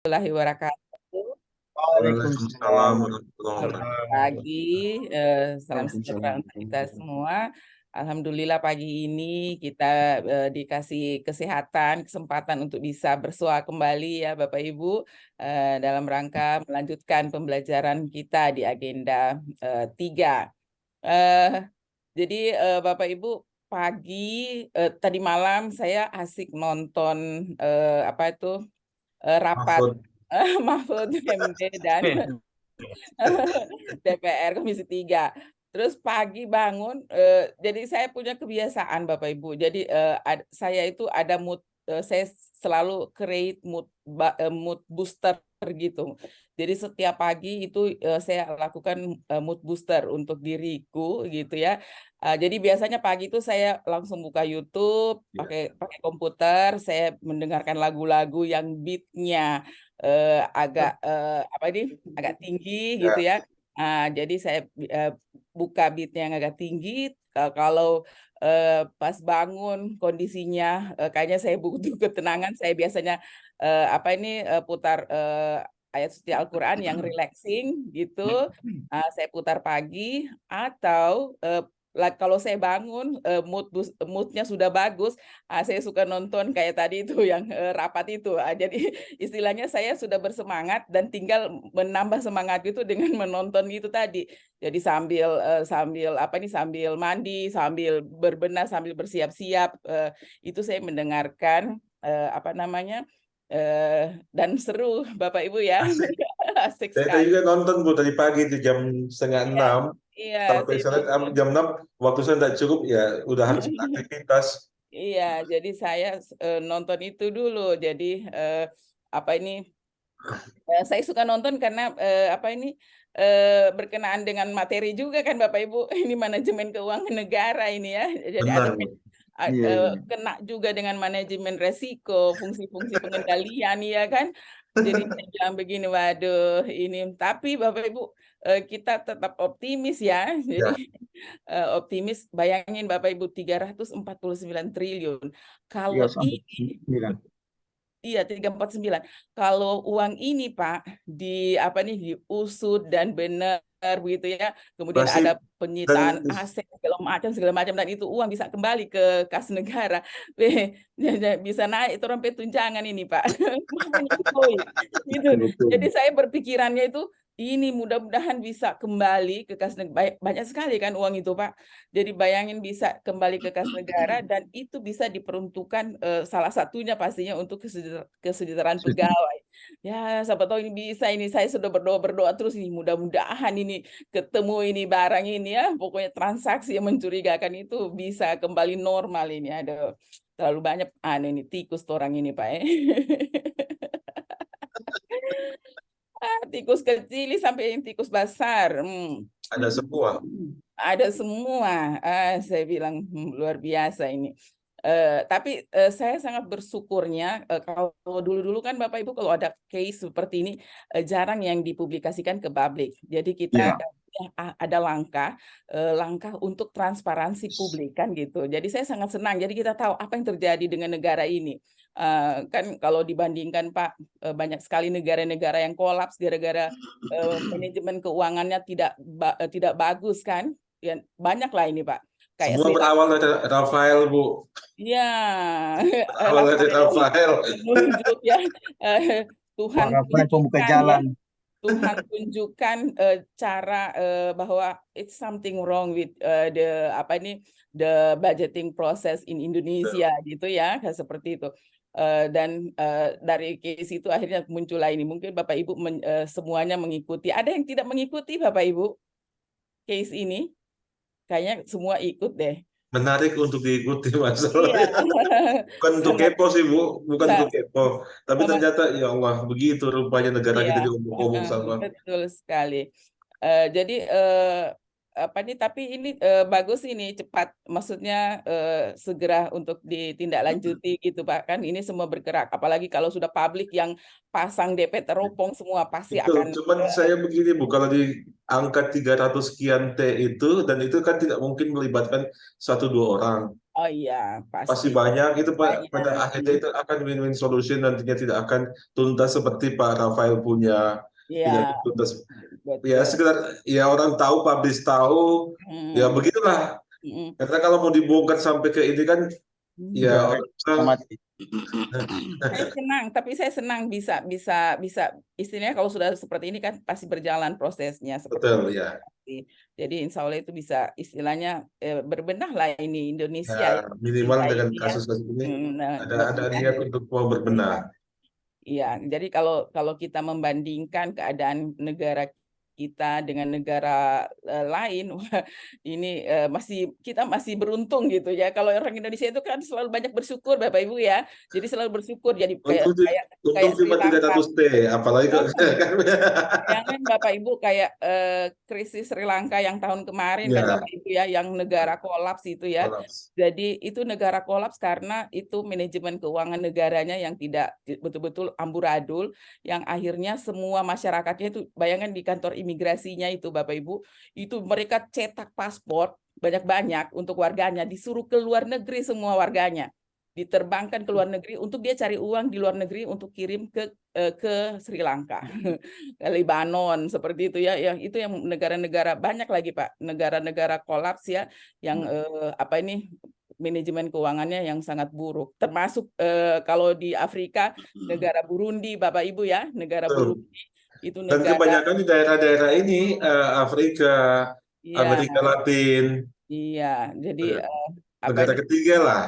Warahmatullahi wabarakatuh. Waalaikumsalam Waalaikumsalam. warahmatullahi Selamat wabarakatuh. pagi, salam Waalaikumsalam. sejahtera untuk kita semua. Alhamdulillah pagi ini kita dikasih kesehatan, kesempatan untuk bisa bersua kembali ya Bapak Ibu dalam rangka melanjutkan pembelajaran kita di agenda 3. Jadi Bapak Ibu pagi tadi malam saya asik nonton apa itu rapat Mahfud. Mahfud MD dan DPR Komisi 3. Terus pagi bangun, jadi saya punya kebiasaan Bapak Ibu. Jadi saya itu ada mood, saya selalu create mood booster gitu. Jadi setiap pagi itu saya lakukan mood booster untuk diriku gitu ya. Jadi biasanya pagi itu saya langsung buka YouTube, pakai komputer, saya mendengarkan lagu-lagu yang beatnya agak tinggi gitu ya. Jadi saya buka beatnya yang agak tinggi. Kalau pas bangun kondisinya kayaknya saya butuh ketenangan, saya biasanya putar ayat suci Al-Quran yang relaxing gitu. Saya putar pagi atau kalau saya bangun moodnya sudah bagus, saya suka nonton kayak tadi itu yang rapat itu. Jadi istilahnya saya sudah bersemangat dan tinggal menambah semangat itu dengan menonton itu tadi. Jadi sambil mandi, sambil berbenah, sambil bersiap-siap itu saya mendengarkan dan seru Bapak Ibu ya. Asik. Asik Saya tadi sekali. juga nonton Bu tadi pagi itu jam setengah Iya, 6 iya, sampai saya sore nonton. jam 6 waktu saya tidak cukup ya udah harus aktivitas. Iya, jadi saya nonton itu dulu. Jadi saya suka nonton karena berkenaan dengan materi juga kan Bapak Ibu. Ini manajemen keuangan negara ini ya. Jadi ada Benar Bu. Iya, iya. kena juga dengan manajemen resiko, fungsi-fungsi pengendalian ya kan. Jadi saya bilang begini, waduh ini. Tapi Bapak Ibu kita tetap optimis ya. Jadi Ya, optimis, bayangin Bapak Ibu 349 triliun. Iya, Kalau sampai ini 9. Iya, 349. Kalau uang ini Pak diusut dan benar begitu ya. Kemudian pasti ada dan penyitaan aset segala macam dan itu uang bisa kembali ke kas negara. Bisa naik itu sampai tunjangan ini Pak. Makanya gitu. Jadi Betul. saya berpikirannya itu ini mudah-mudahan bisa kembali ke kas negara. Banyak sekali kan uang itu Pak. Jadi bayangin bisa kembali ke kas negara dan itu bisa diperuntukkan salah satunya pastinya untuk kesejahteraan pegawai. Ya, siapa tahu ini bisa ini saya sudah berdoa terus ini mudah-mudahan ini ketemu ini barang ini ya. Pokoknya transaksi yang mencurigakan itu bisa kembali normal ini. Ada terlalu banyak ini tikus orang ini Pak. Tikus kecil sampai yang tikus besar. ada semua. Ada semua. Saya bilang luar biasa ini. Tapi saya sangat bersyukurnya kalau dulu-dulu kan Bapak Ibu kalau ada case seperti ini jarang yang dipublikasikan ke publik. Jadi kita Iya. ada langkah untuk transparansi publik kan gitu. Jadi saya sangat senang. Jadi kita tahu apa yang terjadi dengan negara ini. Kan kalau dibandingkan Pak banyak sekali negara-negara yang kolaps gara-gara manajemen keuangannya tidak bagus kan. Ya, banyak lah ini Pak. Kayak Semua Sri Lanka. berawal dari Rafael Bu. Ya, Berawal dari Rafael. menunjuk ya Tuhan Para pembuka tunjukkan ya jalan. Tuhan tunjukkan cara bahwa it's something wrong with the budgeting process in Indonesia gitu ya kayak seperti itu. Dan dari case itu akhirnya muncullah ini mungkin Bapak Ibu semuanya mengikuti. Ada yang tidak mengikuti Bapak Ibu case ini? Kayaknya semua ikut deh. Menarik untuk diikuti Iya. masalahnya. Bukan untuk Sangat kepo sih Bu, bukan untuk kepo. Tapi sama ternyata ya Allah begitu rupanya negara iya, kita diomong-omong sama. betul sekali. Jadi tapi ini bagus ini cepat, maksudnya segera untuk ditindaklanjuti gitu Pak kan ini semua bergerak. Apalagi kalau sudah publik yang pasang DP teropong semua pasti Betul, akan cuman saya begini Bu, kalau di angka 300 sekian T itu, dan itu kan tidak mungkin melibatkan satu dua orang. Oh iya, pasti pasti banyak itu pada banyak. akhirnya itu akan win-win solution, nantinya tidak akan tuntas seperti Pak Rafael punya Iya, tuntas. Ya betul. sekedar ya orang tahu, publish tahu, ya Mm, begitulah. mm, Karena kalau mau dibongkar sampai ke ini kan ya Udah orang mati. Saya senang, tapi saya senang bisa bisa bisa istilahnya kalau sudah seperti ini kan pasti berjalan prosesnya seperti betul ya. ini. Jadi insya Allah itu bisa istilahnya berbenah lah ini Ya Indonesia ya. minimal Kita dengan ini ya. kasus-kasus ini Nah, ada berbenah niat ya. untuk mau berbenah. Iya, jadi kalau kita membandingkan keadaan negara kita dengan negara lain, wah, ini kita masih beruntung gitu ya. Kalau orang Indonesia itu kan selalu banyak bersyukur Bapak Ibu ya. Jadi selalu bersyukur jadi kayak Untung kayak untung kayak Sri cuma Lanka. 300 T, apalagi kan Jangan Bapak Ibu kayak krisis Sri Lanka yang tahun kemarin kan ya Bapak Ibu ya, yang negara kolaps itu ya. kolaps. Jadi itu negara kolaps karena itu manajemen keuangan negaranya yang tidak betul-betul amburadul, yang akhirnya semua masyarakatnya itu, bayangkan di kantor imigrasinya itu Bapak Ibu, itu mereka cetak paspor banyak-banyak untuk warganya, disuruh ke luar negeri semua warganya. Diterbangkan ke luar negeri untuk dia cari uang di luar negeri untuk kirim ke Sri Lanka. Lebanon seperti itu ya, yang itu yang negara-negara banyak lagi Pak, negara-negara kolaps ya, yang apa ini manajemen keuangannya yang sangat buruk. Termasuk kalau di Afrika negara Burundi Bapak Ibu ya, negara Betul. Burundi itu Dan negara kebanyakan di daerah-daerah ini Afrika, iya Amerika Latin, iya. Jadi apa negara ini ketiga lah.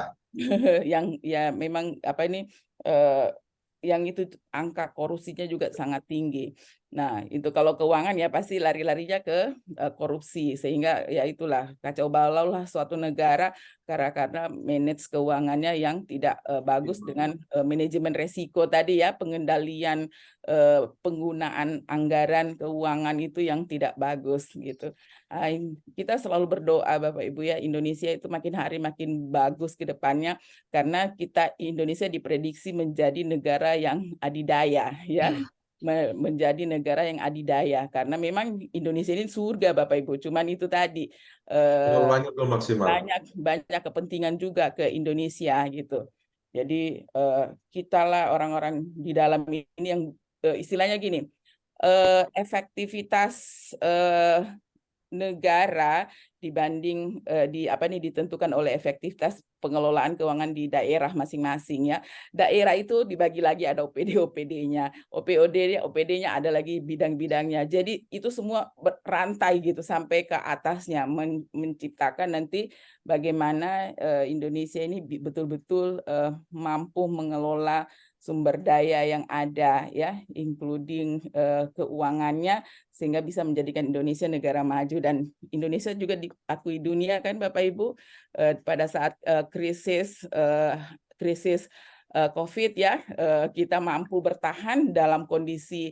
yang ya memang apa ini eh, yang itu angka korupsinya juga sangat tinggi. Nah, itu kalau keuangan ya pasti lari-larinya ke korupsi, sehingga ya itulah kacau balau lah suatu negara karena manage keuangannya yang tidak bagus dengan manajemen resiko tadi ya, pengendalian penggunaan anggaran keuangan itu yang tidak bagus gitu. Kita selalu berdoa Bapak Ibu ya, Indonesia itu makin hari makin bagus ke depannya karena kita Indonesia diprediksi menjadi negara yang adidaya ya, menjadi negara yang adidaya karena memang Indonesia ini surga Bapak Ibu, cuman itu tadi Pengelolaannya belum maksimal. banyak kepentingan juga ke Indonesia gitu. Jadi kita lah orang-orang di dalam ini yang istilahnya gini, efektivitas negara dibanding ditentukan oleh efektivitas pengelolaan keuangan di daerah masing-masing ya. Daerah itu dibagi lagi ada OPD-OPD-nya, OPD-nya ada lagi bidang-bidangnya. Jadi itu semua berantai gitu sampai ke atasnya, menciptakan nanti bagaimana Indonesia ini betul-betul mampu mengelola sumber daya yang ada ya, including keuangannya, sehingga bisa menjadikan Indonesia negara maju. Dan Indonesia juga diakui dunia kan Bapak Ibu pada saat krisis COVID ya, kita mampu bertahan dalam kondisi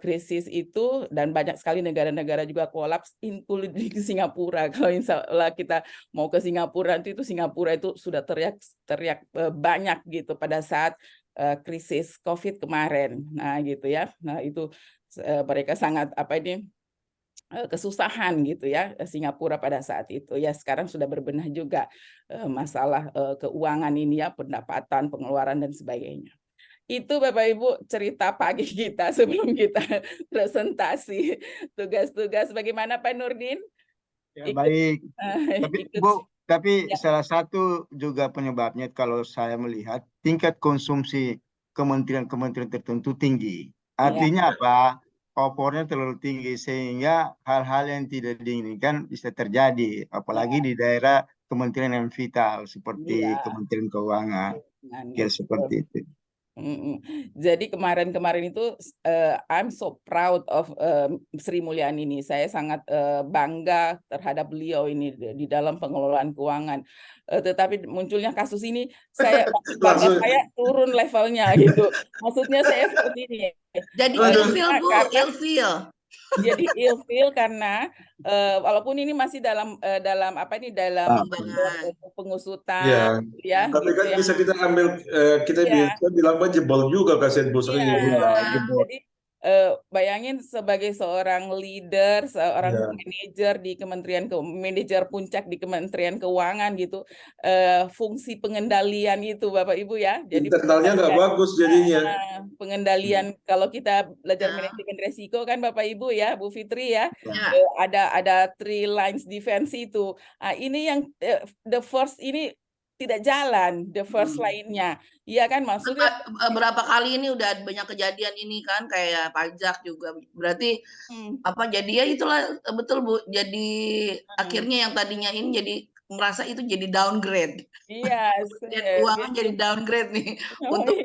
krisis itu, dan banyak sekali negara-negara juga kolaps, including Singapura. Kalau insya Allah kita mau ke Singapura nanti, itu Singapura itu sudah teriak banyak gitu pada saat krisis COVID kemarin. Nah gitu ya. Nah itu mereka sangat kesusahan gitu ya, Singapura pada saat itu ya. Sekarang sudah berbenah juga masalah keuangan ini ya, pendapatan, pengeluaran dan sebagainya. Itu Bapak Ibu cerita pagi kita sebelum kita presentasi tugas-tugas. Bagaimana Pak Nurdin? Ya, baik. Tapi Ikut Bu, tapi ya. salah satu juga penyebabnya kalau saya melihat tingkat konsumsi kementerian-kementerian tertentu tinggi. Ya, Artinya apa? Opornya terlalu tinggi sehingga hal-hal yang tidak diinginkan bisa terjadi, apalagi di daerah kementerian yang vital seperti ya, Kementerian Keuangan. ya, Kira seperti itu. Jadi kemarin-kemarin itu I'm so proud of Sri Mulyani ini. Saya sangat bangga terhadap beliau ini di dalam pengelolaan keuangan. Tetapi munculnya kasus ini, bangga Langsung. saya turun levelnya gitu. Maksudnya saya seperti ini. Jadi ilfil Bu, ilfil. Jadi ilfil karena walaupun ini masih dalam pengusutan ya, Tapi gitu kan ya. bisa kita ambil, kita Ya. bisa bilang jebol juga kasihan Bu Sri. Iya, jadi bayangin sebagai seorang leader, seorang Ya. manajer di manajer puncak di Kementerian Keuangan gitu, fungsi pengendalian itu Bapak Ibu ya. Jadi Internalnya nggak bagus jadinya. pengendalian kalau kita belajar Ya. manajemen resiko kan Bapak Ibu ya, Bu Fitri ya, Ya. ada 3 lines defense itu. Ini yang the first ini tidak jalan, the first line-nya. Iya kan maksudnya Berapa kali ini udah banyak kejadian ini kan kayak pajak juga. Berarti apa jadi ya itulah betul Bu. Jadi akhirnya yang tadinya ini jadi merasa itu jadi downgrade. iya, Kementerian Keuangan jadi downgrade nih Oh, untuk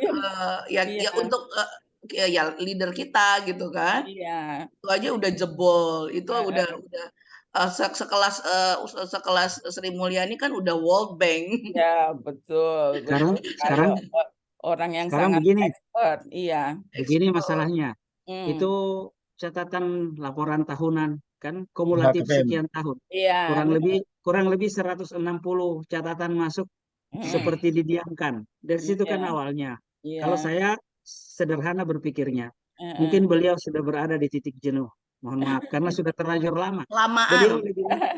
iya. ya untuk ya leader kita gitu kan. Iya. Itu aja udah jebol. Itu udah sekelas Sri Mulyani kan udah World Bank. Ya, betul, Sekarang betul. sekarang Kalau orang yang sekarang sangat begini, expert, iya. begini masalahnya. Hmm. Itu catatan laporan tahunan kan kumulatif KPM. sekian tahun. Iya, Kurang lebih 160 catatan masuk seperti didiamkan. Dari situ kan Iya. awalnya. Iya. Kalau saya sederhana berpikirnya, Heeh. mungkin beliau sudah berada di titik jenuh. Mohon maaf karena sudah terlanjur lama. Lamaan.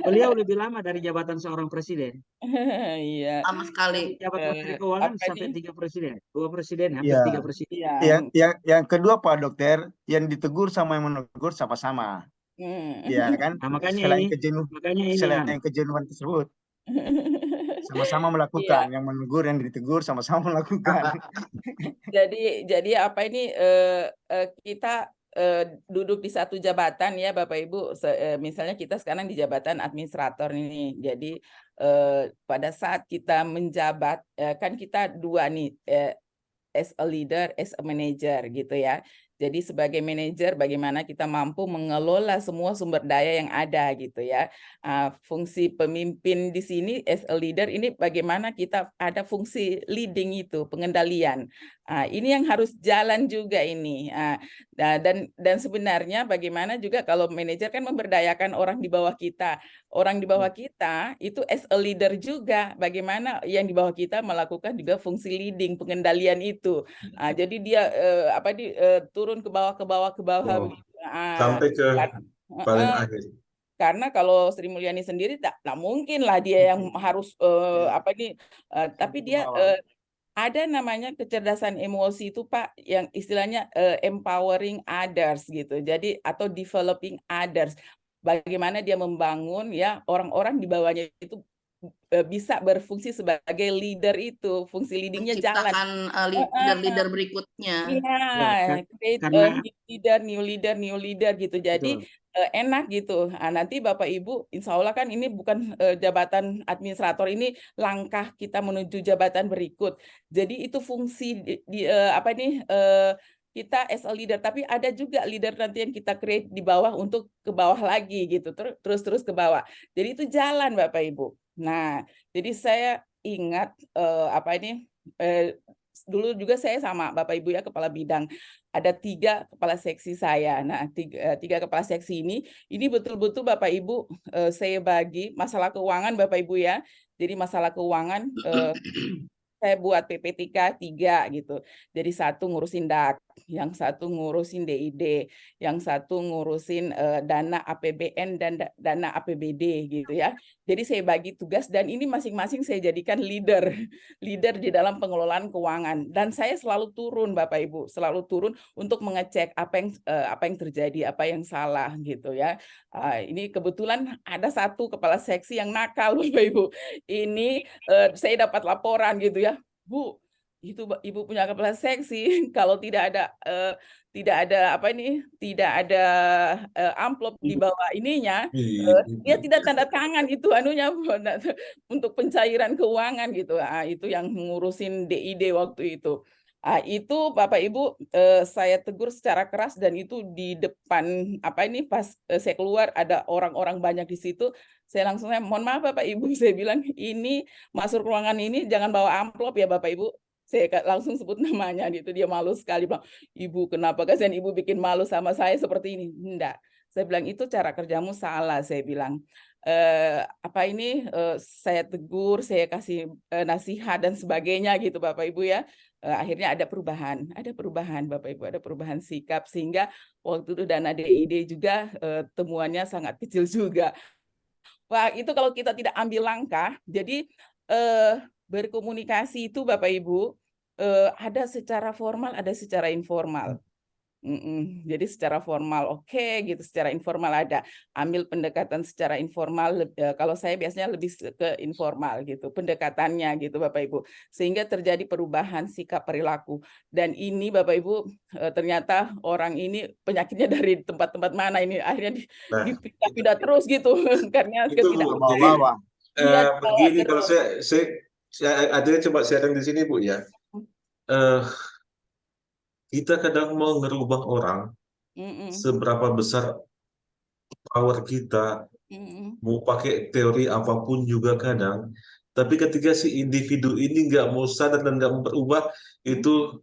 Beliau lebih lama dari jabatan seorang presiden. Iya. Lama sekali. Jabat Menteri Keuangan Apa sampai nih? 3 presiden, 2 presiden, hampir Iya. 3 presiden. Iya. Yang kedua Pak Dokter, yang ditegur sama yang menegur sama-sama. Ya kan? Nah, makanya Selain ini kejenuhan tersebut, sama-sama Iya. melakukan. Yang menegur, yang ditegur, sama-sama melakukan. Jadi apa ini kita duduk di satu jabatan ya Bapak Ibu, misalnya kita sekarang di jabatan administrator ini. Jadi pada saat kita menjabat kan kita dua nih, as a leader, as a manager gitu ya. Jadi sebagai manajer bagaimana kita mampu mengelola semua sumber daya yang ada gitu ya. Fungsi pemimpin di sini as a leader ini bagaimana kita ada fungsi leading itu, pengendalian. Ini yang harus jalan juga ini. Dan sebenarnya bagaimana juga kalau manajer kan memberdayakan orang di bawah kita. Orang di bawah kita itu as a leader juga bagaimana yang di bawah kita melakukan juga fungsi leading, pengendalian itu. Jadi dia turun ke bawah Oh, begitu. sampai ke paling akhir. Karena kalau Sri Mulyani sendiri tak mungkin lah dia yang harus tapi dia ada namanya kecerdasan emosi itu Pak, yang istilahnya empowering others gitu. Jadi atau developing others. Bagaimana dia membangun ya orang-orang di bawahnya itu bisa berfungsi sebagai leader itu, fungsi leadingnya jalan. Menciptakan leader berikutnya. Iya, create new leader gitu. Jadi enak gitu. Nanti Bapak Ibu, insya Allah kan ini bukan jabatan administrator, ini langkah kita menuju jabatan berikut. Jadi itu fungsi kita as a leader, tapi ada juga leader nanti yang kita create di bawah untuk ke bawah lagi gitu, terus ke bawah. Jadi itu jalan Bapak Ibu. Nah, jadi saya ingat dulu juga saya sama Bapak Ibu ya kepala bidang, ada 3 kepala seksi saya. Nah, 3 kepala seksi ini betul-betul Bapak Ibu saya bagi masalah keuangan Bapak Ibu ya. Jadi masalah keuangan saya buat PPTK 3 gitu. Jadi 1 ngurusin DAK, yang 1 ngurusin DID, yang 1 ngurusin dana APBN dan dana APBD gitu ya. Jadi saya bagi tugas dan ini masing-masing saya jadikan leader di dalam pengelolaan keuangan. Dan saya selalu turun Bapak Ibu, selalu turun untuk mengecek apa yang terjadi, apa yang salah gitu ya. Ini kebetulan ada 1 kepala seksi yang nakal Bapak Ibu. Ini saya dapat laporan gitu ya, Bu, itu Ibu punya kepala seksi kalau tidak ada amplop di bawah ininya, dia tidak tanda tangan itu anunya untuk pencairan keuangan gitu. Itu yang ngurusin DID waktu itu. Itu Bapak Ibu saya tegur secara keras dan itu di depan pas saya keluar ada orang-orang banyak di situ. Saya langsung mohon maaf Bapak Ibu, saya bilang ini masuk ruangan ini jangan bawa amplop ya Bapak Ibu. Saya langsung sebut namanya gitu, dia malu sekali bilang, Ibu kenapa kasihan Ibu bikin malu sama saya seperti ini? Enggak, saya bilang itu cara kerjamu salah, saya bilang. Saya tegur, saya kasih nasihat dan sebagainya gitu Bapak Ibu ya. akhirnya ada perubahan Bapak Ibu, ada perubahan sikap sehingga waktu itu dana DID juga temuannya sangat kecil juga. Wah, itu kalau kita tidak ambil langkah, jadi berkomunikasi itu Bapak Ibu ada secara formal, ada secara informal. Jadi secara formal oke gitu, secara informal ada. Ambil pendekatan secara informal, kalau saya biasanya lebih ke informal gitu, pendekatannya gitu Bapak Ibu. Sehingga terjadi perubahan sikap perilaku. Dan ini Bapak Ibu ternyata orang ini penyakitnya dari tempat-tempat mana ini akhirnya Nah, dipindah terus gitu karena itu Bu. Jadi Bawa-bawa. iya dibawa begini, kalau terus. saya ada coba sharing di sini Bu ya. Eh, kita kadang mau ngerubah orang, Mm-mm. seberapa besar power kita, Mm-mm. mau pakai teori apapun juga kadang, tapi ketika si individu ini nggak mau sadar dan nggak mau berubah, itu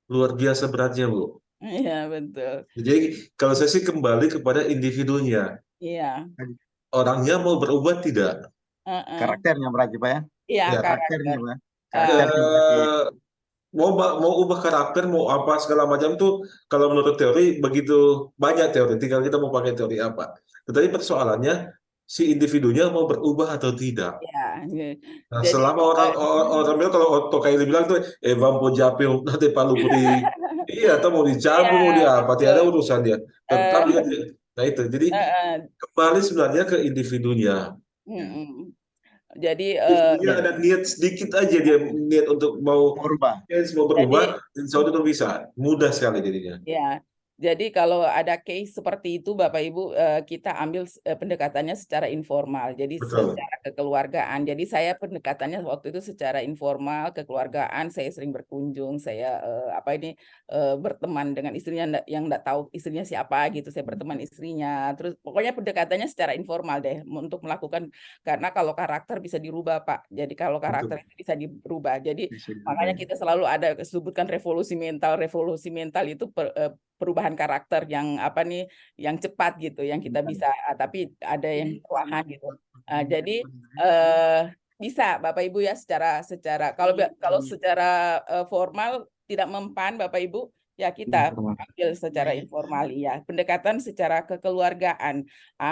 luar biasa beratnya Bu. Iya betul. Jadi kalau saya sih kembali kepada individunya, Iya. orangnya mau berubah tidak? Heeh. Karakternya berarti Pak ya. Iya Ya, Karakternya karakter. Pak. Eh, Karakternya berarti. mau ubah karakter, mau apa segala macam tuh, kalau menurut teori begitu banyak teori, tinggal kita mau pakai teori apa. Tetapi persoalannya si individunya mau berubah atau tidak. ya. Nah, Jadi selama orang bilang, kalau Otto kayak dibilang tuh, vampo jape nanti palu beri, iya, atau mau iya dicambuk mau dia apa, tidak ada betul. urusan dia. Tetap Eh, dia. Nah itu, jadi eh, kembali sebenarnya ke individunya. mm-mm. Jadi Individunya ada niat sedikit aja, dia niat untuk mau Merubah. mau jadi berubah, insya Allah itu bisa. Mudah sekali jadinya. ya, jadi kalau ada case seperti itu, Bapak Ibu, kita ambil pendekatannya secara informal, jadi Betul. secara kekeluargaan. Jadi saya pendekatannya waktu itu secara informal, kekeluargaan. Saya sering berkunjung, saya berteman dengan istrinya yang nggak tahu istrinya siapa gitu. Saya berteman istrinya. Terus pokoknya pendekatannya secara informal deh untuk melakukan, karena kalau karakter bisa dirubah, Pak. Jadi kalau karakter itu bisa dirubah. Jadi makanya kita selalu ada sebutkan revolusi mental. Revolusi mental itu perubahan karakter yang yang cepat gitu, yang kita bisa, tapi ada yang perlahan gitu. Jadi bisa Bapak Ibu ya secara kalau secara formal tidak mempan Bapak Ibu ya kita ambil secara informal ya, pendekatan secara kekeluargaan.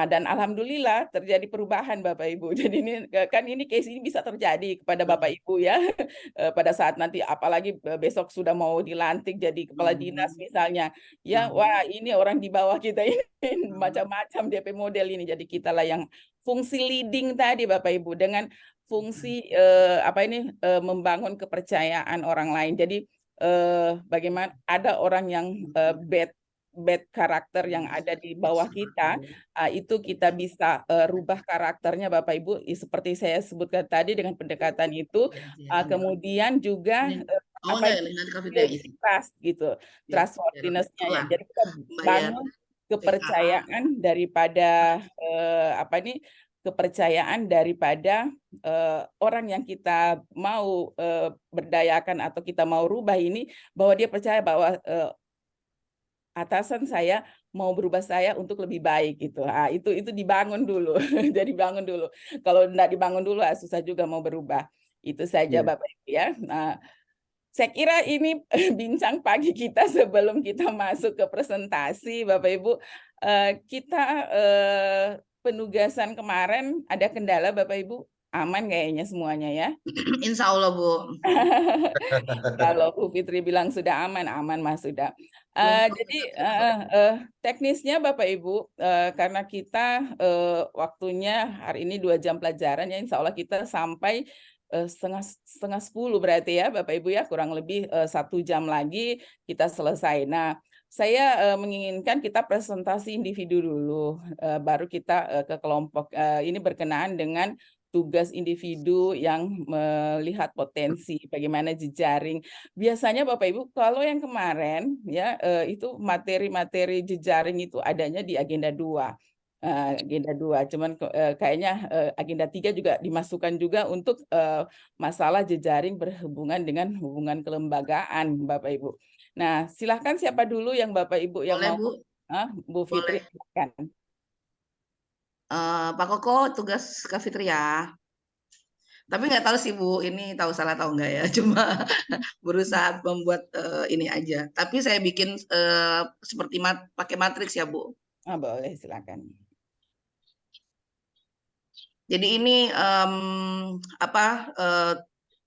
Dan alhamdulillah terjadi perubahan Bapak Ibu. Jadi ini case ini bisa terjadi kepada Bapak Ibu ya. Pada saat nanti apalagi besok sudah mau dilantik jadi kepala dinas misalnya. Ya, wah ini orang di bawah kita ini macam-macam DP model ini. Jadi kitalah yang fungsi leading tadi Bapak Ibu dengan fungsi membangun kepercayaan orang lain. Jadi bagaimana ada orang yang bad karakter yang ada di bawah kita, itu kita bisa rubah karakternya Bapak Ibu, seperti saya sebutkan tadi dengan pendekatan itu, kemudian juga trust gitu, trustworthiness-nya ya. Jadi kita bangun kepercayaan daripada kepercayaan daripada orang yang kita mau berdayakan atau kita mau rubah ini, bahwa dia percaya bahwa atasan saya mau berubah saya untuk lebih baik gitu. Itu dibangun dulu. Jadi bangun dulu. Kalau enggak dibangun dulu susah juga mau berubah. Itu saja Bapak Ibu ya. Nah, saya kira ini bincang pagi kita sebelum kita masuk ke presentasi Bapak Ibu. Kita penugasan kemarin ada kendala Bapak Ibu? Aman kayaknya semuanya ya. Insya Allah Bu. Kalau Bu Fitri bilang sudah aman, aman Mas sudah. Jadi teknisnya Bapak Ibu, karena kita waktunya hari ini 2 jam pelajaran ya, insya Allah kita sampai setengah 10 berarti ya Bapak Ibu ya, kurang lebih 1 jam lagi kita selesai. Nah, saya menginginkan kita presentasi individu dulu, baru kita ke kelompok. Ini berkenaan dengan tugas individu yang melihat potensi, bagaimana jejaring. Biasanya Bapak Ibu, kalau yang kemarin ya itu materi-materi jejaring itu adanya di agenda 2. Agenda 2, cuman kayaknya agenda 3 juga dimasukkan juga untuk masalah jejaring berhubungan dengan hubungan kelembagaan Bapak Ibu. Nah, silahkan siapa dulu yang Bapak Ibu yang Boleh, mau? Bu. Bu Fitri, silakan. Pak Koko tugas Kak Fitri ya. Tapi nggak tahu sih Bu, ini tahu salah tahu nggak ya. Cuma berusaha membuat ini aja. Tapi saya bikin seperti pakai matriks ya Bu. Boleh, silakan. Jadi ini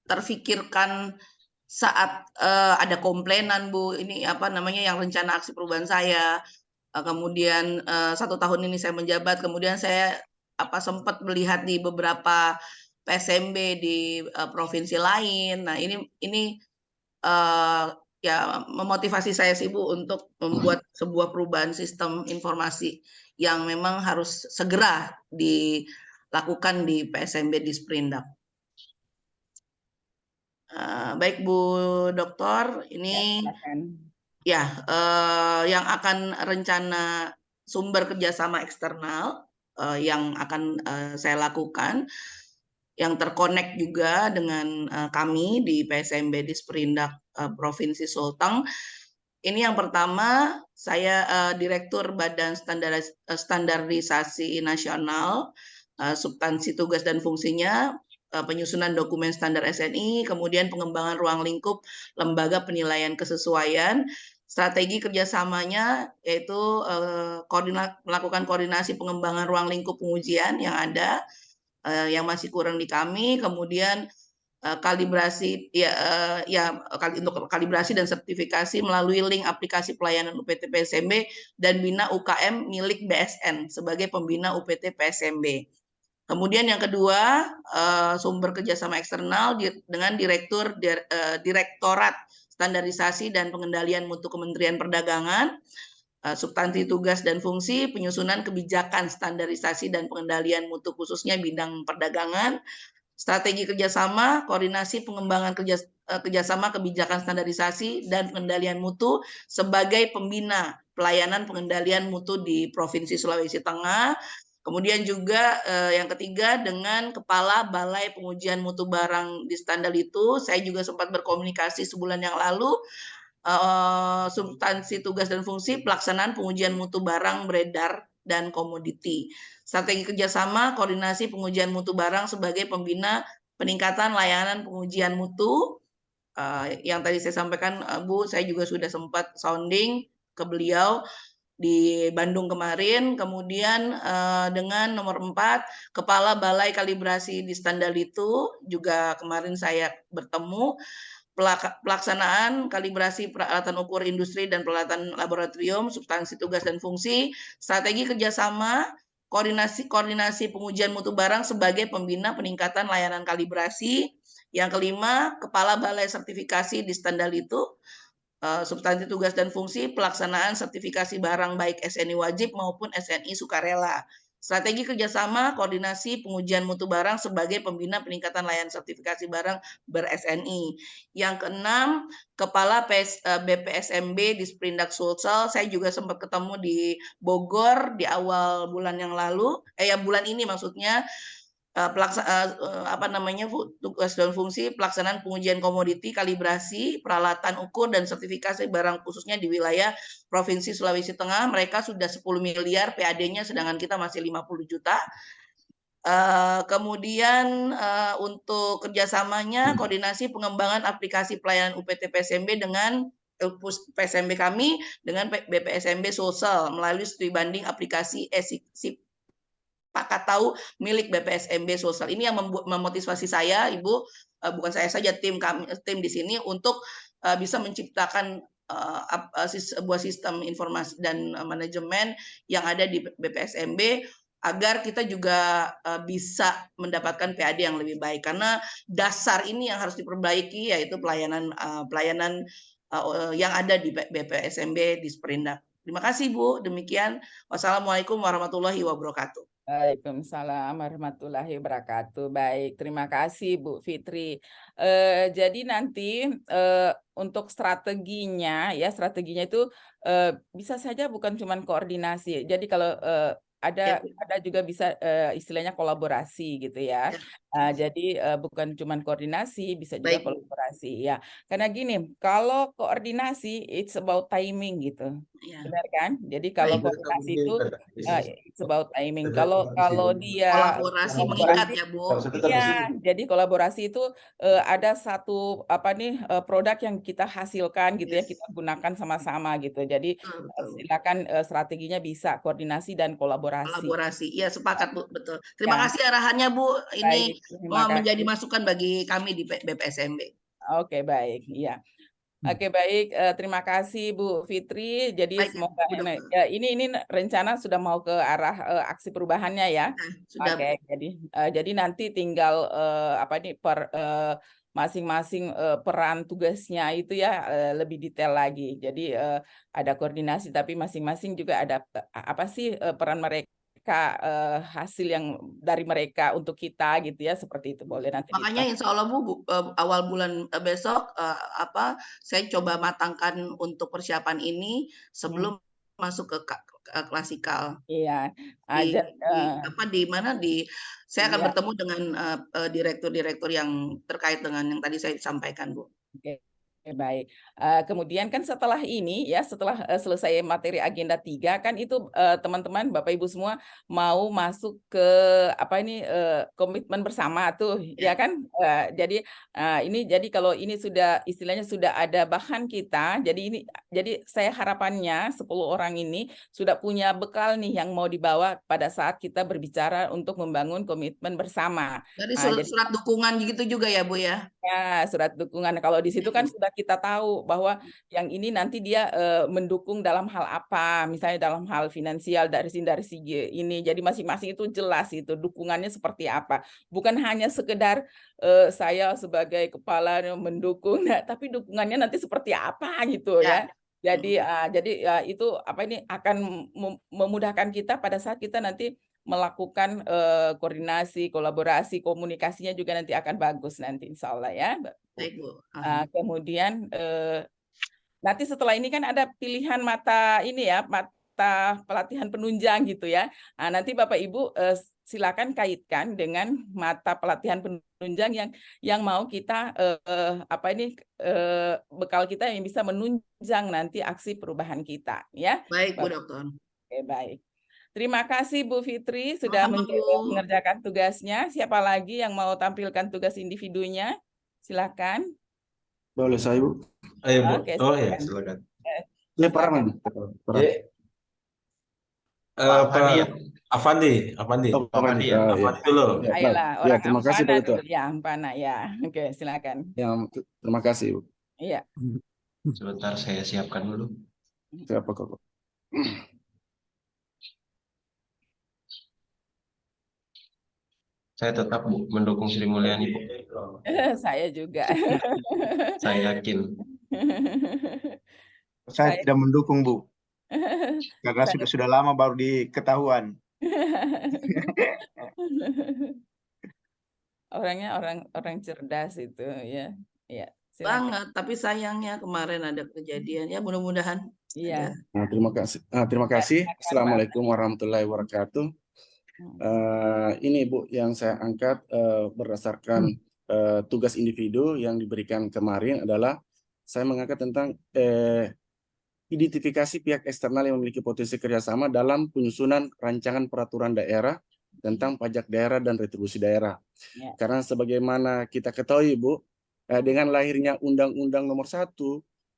terfikirkan saat ada komplainan Bu. Ini apa namanya yang rencana aksi perubahan saya. Kemudian 1 tahun ini saya menjabat. Kemudian saya sempat melihat di beberapa PSMB di provinsi lain. Nah ini ya memotivasi saya sih Bu untuk membuat sebuah perubahan sistem informasi yang memang harus segera dilakukan di PSMB di Sprindak. Baik Bu Dokter, ini ya yang akan rencana sumber kerjasama eksternal yang akan saya lakukan, yang terkonek juga dengan kami di PSMB di Sprindak Provinsi Sulteng. Ini yang pertama, saya Direktur Badan Standarisasi Nasional, substansi tugas dan fungsinya, penyusunan dokumen standar SNI, kemudian pengembangan ruang lingkup lembaga penilaian kesesuaian, strategi kerjasamanya yaitu melakukan koordinasi pengembangan ruang lingkup pengujian yang ada, yang masih kurang di kami, kemudian kalibrasi untuk kalibrasi dan sertifikasi melalui link aplikasi pelayanan UPT PSMB dan bina UKM milik BSN sebagai pembina UPT PSMB. Kemudian yang kedua, sumber kerjasama eksternal dengan Direktorat Standarisasi dan Pengendalian Mutu Kementerian Perdagangan, substansi tugas dan fungsi, penyusunan kebijakan standarisasi dan pengendalian mutu khususnya bidang perdagangan, strategi kerjasama, koordinasi pengembangan kerjasama kebijakan standarisasi dan pengendalian mutu sebagai pembina pelayanan pengendalian mutu di Provinsi Sulawesi Tengah. Kemudian juga yang ketiga dengan Kepala Balai Pengujian Mutu Barang di Standar itu, saya juga sempat berkomunikasi sebulan yang lalu, substansi tugas dan fungsi pelaksanaan pengujian mutu barang beredar dan komoditi. Strategi kerjasama, koordinasi pengujian mutu barang sebagai pembina peningkatan layanan pengujian mutu. Yang tadi saya sampaikan, Bu, saya juga sudah sempat sounding ke beliau di Bandung kemarin. Kemudian dengan nomor 4, Kepala Balai Kalibrasi di Standar itu juga kemarin saya bertemu. Pelaksanaan kalibrasi peralatan ukur industri dan peralatan laboratorium, substansi tugas dan fungsi, strategi kerjasama, koordinasi pengujian mutu barang sebagai pembina peningkatan layanan kalibrasi. Yang kelima, Kepala Balai Sertifikasi di Standar itu, substansi tugas dan fungsi pelaksanaan sertifikasi barang baik SNI wajib maupun SNI sukarela. Strategi kerjasama, koordinasi pengujian mutu barang sebagai pembina peningkatan layanan sertifikasi barang ber-SNI. Yang keenam, Kepala BPSMB di Sprindak Sulsel, saya juga sempat ketemu di Bogor di awal bulan yang lalu, bulan ini maksudnya, tugas dan fungsi pelaksanaan pengujian komoditi, kalibrasi, peralatan ukur dan sertifikasi barang khususnya di wilayah Provinsi Sulawesi Tengah. Mereka sudah 10 miliar PAD-nya, sedangkan kita masih 50 juta. Kemudian untuk kerjasamanya, koordinasi pengembangan aplikasi pelayanan UPT PSMB dengan PSMB kami dengan BPSMB Sulsel melalui studi banding aplikasi Pakat Tahu milik BPSMB Sulsel. Ini yang memotivasi saya, Ibu, bukan saya saja, tim di sini untuk bisa menciptakan sebuah sistem informasi dan manajemen yang ada di BPSMB agar kita juga bisa mendapatkan PAD yang lebih baik, karena dasar ini yang harus diperbaiki, yaitu pelayanan yang ada di BPSMB di Sprindak. Terima kasih Bu, demikian. Wassalamualaikum warahmatullahi wabarakatuh. Waalaikumsalam warahmatullahi wabarakatuh. Baik, terima kasih Bu Fitri. Jadi nanti untuk strateginya itu bisa saja bukan cuma koordinasi. Jadi kalau ada juga bisa istilahnya kolaborasi gitu ya. Jadi bukan cuma koordinasi, bisa juga Baik, Bu. kolaborasi ya. Karena gini, kalau koordinasi it's about timing gitu. Ya. Benar kan? Jadi kalau Baik. koordinasi itu it's about timing. Kalau dia Kolaborasi mengikat ya, Bu. iya, jadi kolaborasi itu ada satu produk yang kita hasilkan gitu ya, Yes. kita gunakan sama-sama gitu. Jadi Betul. silakan strateginya bisa koordinasi dan kolaborasi. Kolaborasi. Iya, sepakat, Bu. Betul. Terima Ya. kasih arahannya, Bu. Ini Baik, terima menjadi kasih. masukan bagi kami di BPSMB. Oke, baik. Iya. Oke, baik. Terima kasih Bu Fitri. Jadi Baik, semoga Bu Dokter. ya, ini rencana sudah mau ke arah aksi perubahannya ya. Nah, sudah. Oke, jadi nanti tinggal masing-masing peran tugasnya itu ya lebih detail lagi. Jadi ada koordinasi, tapi masing-masing juga ada apa sih peran mereka, hasil yang dari mereka untuk kita gitu ya, seperti itu. Boleh nanti Makanya insya Allah Bu, awal bulan besok saya coba matangkan untuk persiapan ini sebelum masuk ke klasikal. Iya. Saya Saya akan bertemu dengan direktur-direktur yang terkait dengan yang tadi saya sampaikan, Bu. Oke, baik. Kemudian kan setelah ini ya, setelah selesai materi agenda 3 kan itu teman-teman Bapak Ibu semua mau masuk ke komitmen bersama tuh, ya kan? Jadi kalau ini sudah istilahnya sudah ada bahan kita, jadi saya harapannya 10 orang ini sudah punya bekal nih yang mau dibawa pada saat kita berbicara untuk membangun komitmen bersama. Jadi surat dukungan gitu juga ya, Bu ya? Ya, surat dukungan. Kalau di situ kan sudah kita tahu bahwa yang ini nanti dia mendukung dalam hal apa, misalnya dalam hal finansial dari segi ini. Jadi masing-masing itu jelas itu dukungannya seperti apa. Bukan hanya sekedar saya sebagai kepala mendukung, tapi dukungannya nanti seperti apa gitu ya. Jadi itu akan memudahkan kita pada saat kita nanti melakukan koordinasi, kolaborasi, komunikasinya juga nanti akan bagus nanti insya Allah ya. Baik, Bu. Kemudian nanti setelah ini kan ada pilihan mata pelatihan penunjang gitu ya. Nanti Bapak Ibu silakan kaitkan dengan mata pelatihan penunjang yang mau kita bekal kita yang bisa menunjang nanti aksi perubahan kita ya. Baik, Bu Dokter. Oke, baik. Terima kasih Bu Fitri sudah mengerjakan tugasnya. Siapa lagi yang mau tampilkan tugas individunya? Silakan. Boleh saya, Bu? Ayo, Bu. Oke, Oh ya, silakan. Ini Parman. Afandi dulu. Ayolah, Ya, orang terima kasih, Pak Ampana Ketua. dulu. Ya, Ampana ya. Oke, silakan. Terima kasih, Bu. Iya. Sebentar saya siapkan dulu. Siapa kok? Saya tetap mendukung Sri Mulyani, Bu. Saya juga. Saya yakin. Saya tidak mendukung, Bu. Karena sudah lama baru diketahuan. Orangnya orang cerdas itu ya. Ya, banget, tapi sayangnya kemarin ada kejadian ya, mudah-mudahan. Iya. Terima kasih. Terima kasih. Assalamualaikum warahmatullahi wabarakatuh. Ini Bu yang saya angkat berdasarkan tugas individu yang diberikan kemarin adalah saya mengangkat tentang identifikasi pihak eksternal yang memiliki potensi kerjasama dalam penyusunan rancangan peraturan daerah tentang pajak daerah dan retribusi daerah. Karena sebagaimana kita ketahui Bu, dengan lahirnya Undang-Undang Nomor 1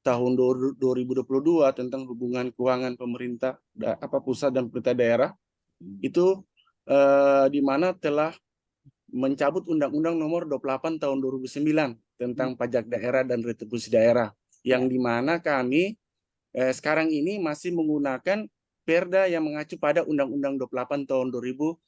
Tahun 2022 tentang hubungan keuangan pemerintah pusat dan pemerintah daerah, itu di mana telah mencabut Undang-Undang Nomor 28 Tahun 2009 tentang pajak daerah dan retribusi daerah, yang di mana kami sekarang ini masih menggunakan Perda yang mengacu pada Undang-Undang 28 Tahun 2009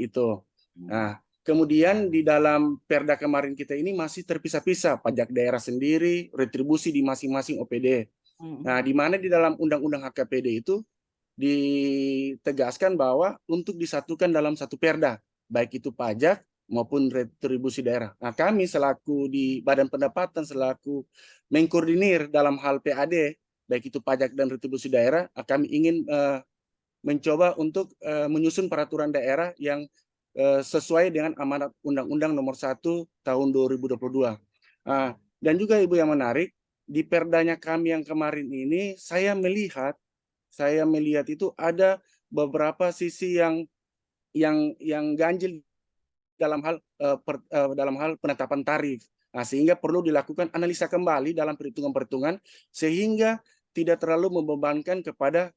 itu. Nah, kemudian di dalam Perda kemarin kita ini masih terpisah-pisah, pajak daerah sendiri, retribusi di masing-masing OPD. Nah, di mana di dalam Undang-Undang HKPD itu ditegaskan bahwa untuk disatukan dalam satu Perda, baik itu pajak maupun retribusi daerah. Nah, kami selaku di Badan Pendapatan, selaku mengkoordinir dalam hal PAD, baik itu pajak dan retribusi daerah, kami ingin mencoba untuk menyusun peraturan daerah yang sesuai dengan amanat Undang-Undang Nomor 1 Tahun 2022. Dan juga Ibu yang menarik, di perdanya kami yang kemarin ini saya melihat itu ada beberapa sisi yang ganjil dalam hal penetapan tarif. Sehingga perlu dilakukan analisa kembali dalam perhitungan-perhitungan sehingga tidak terlalu membebankan kepada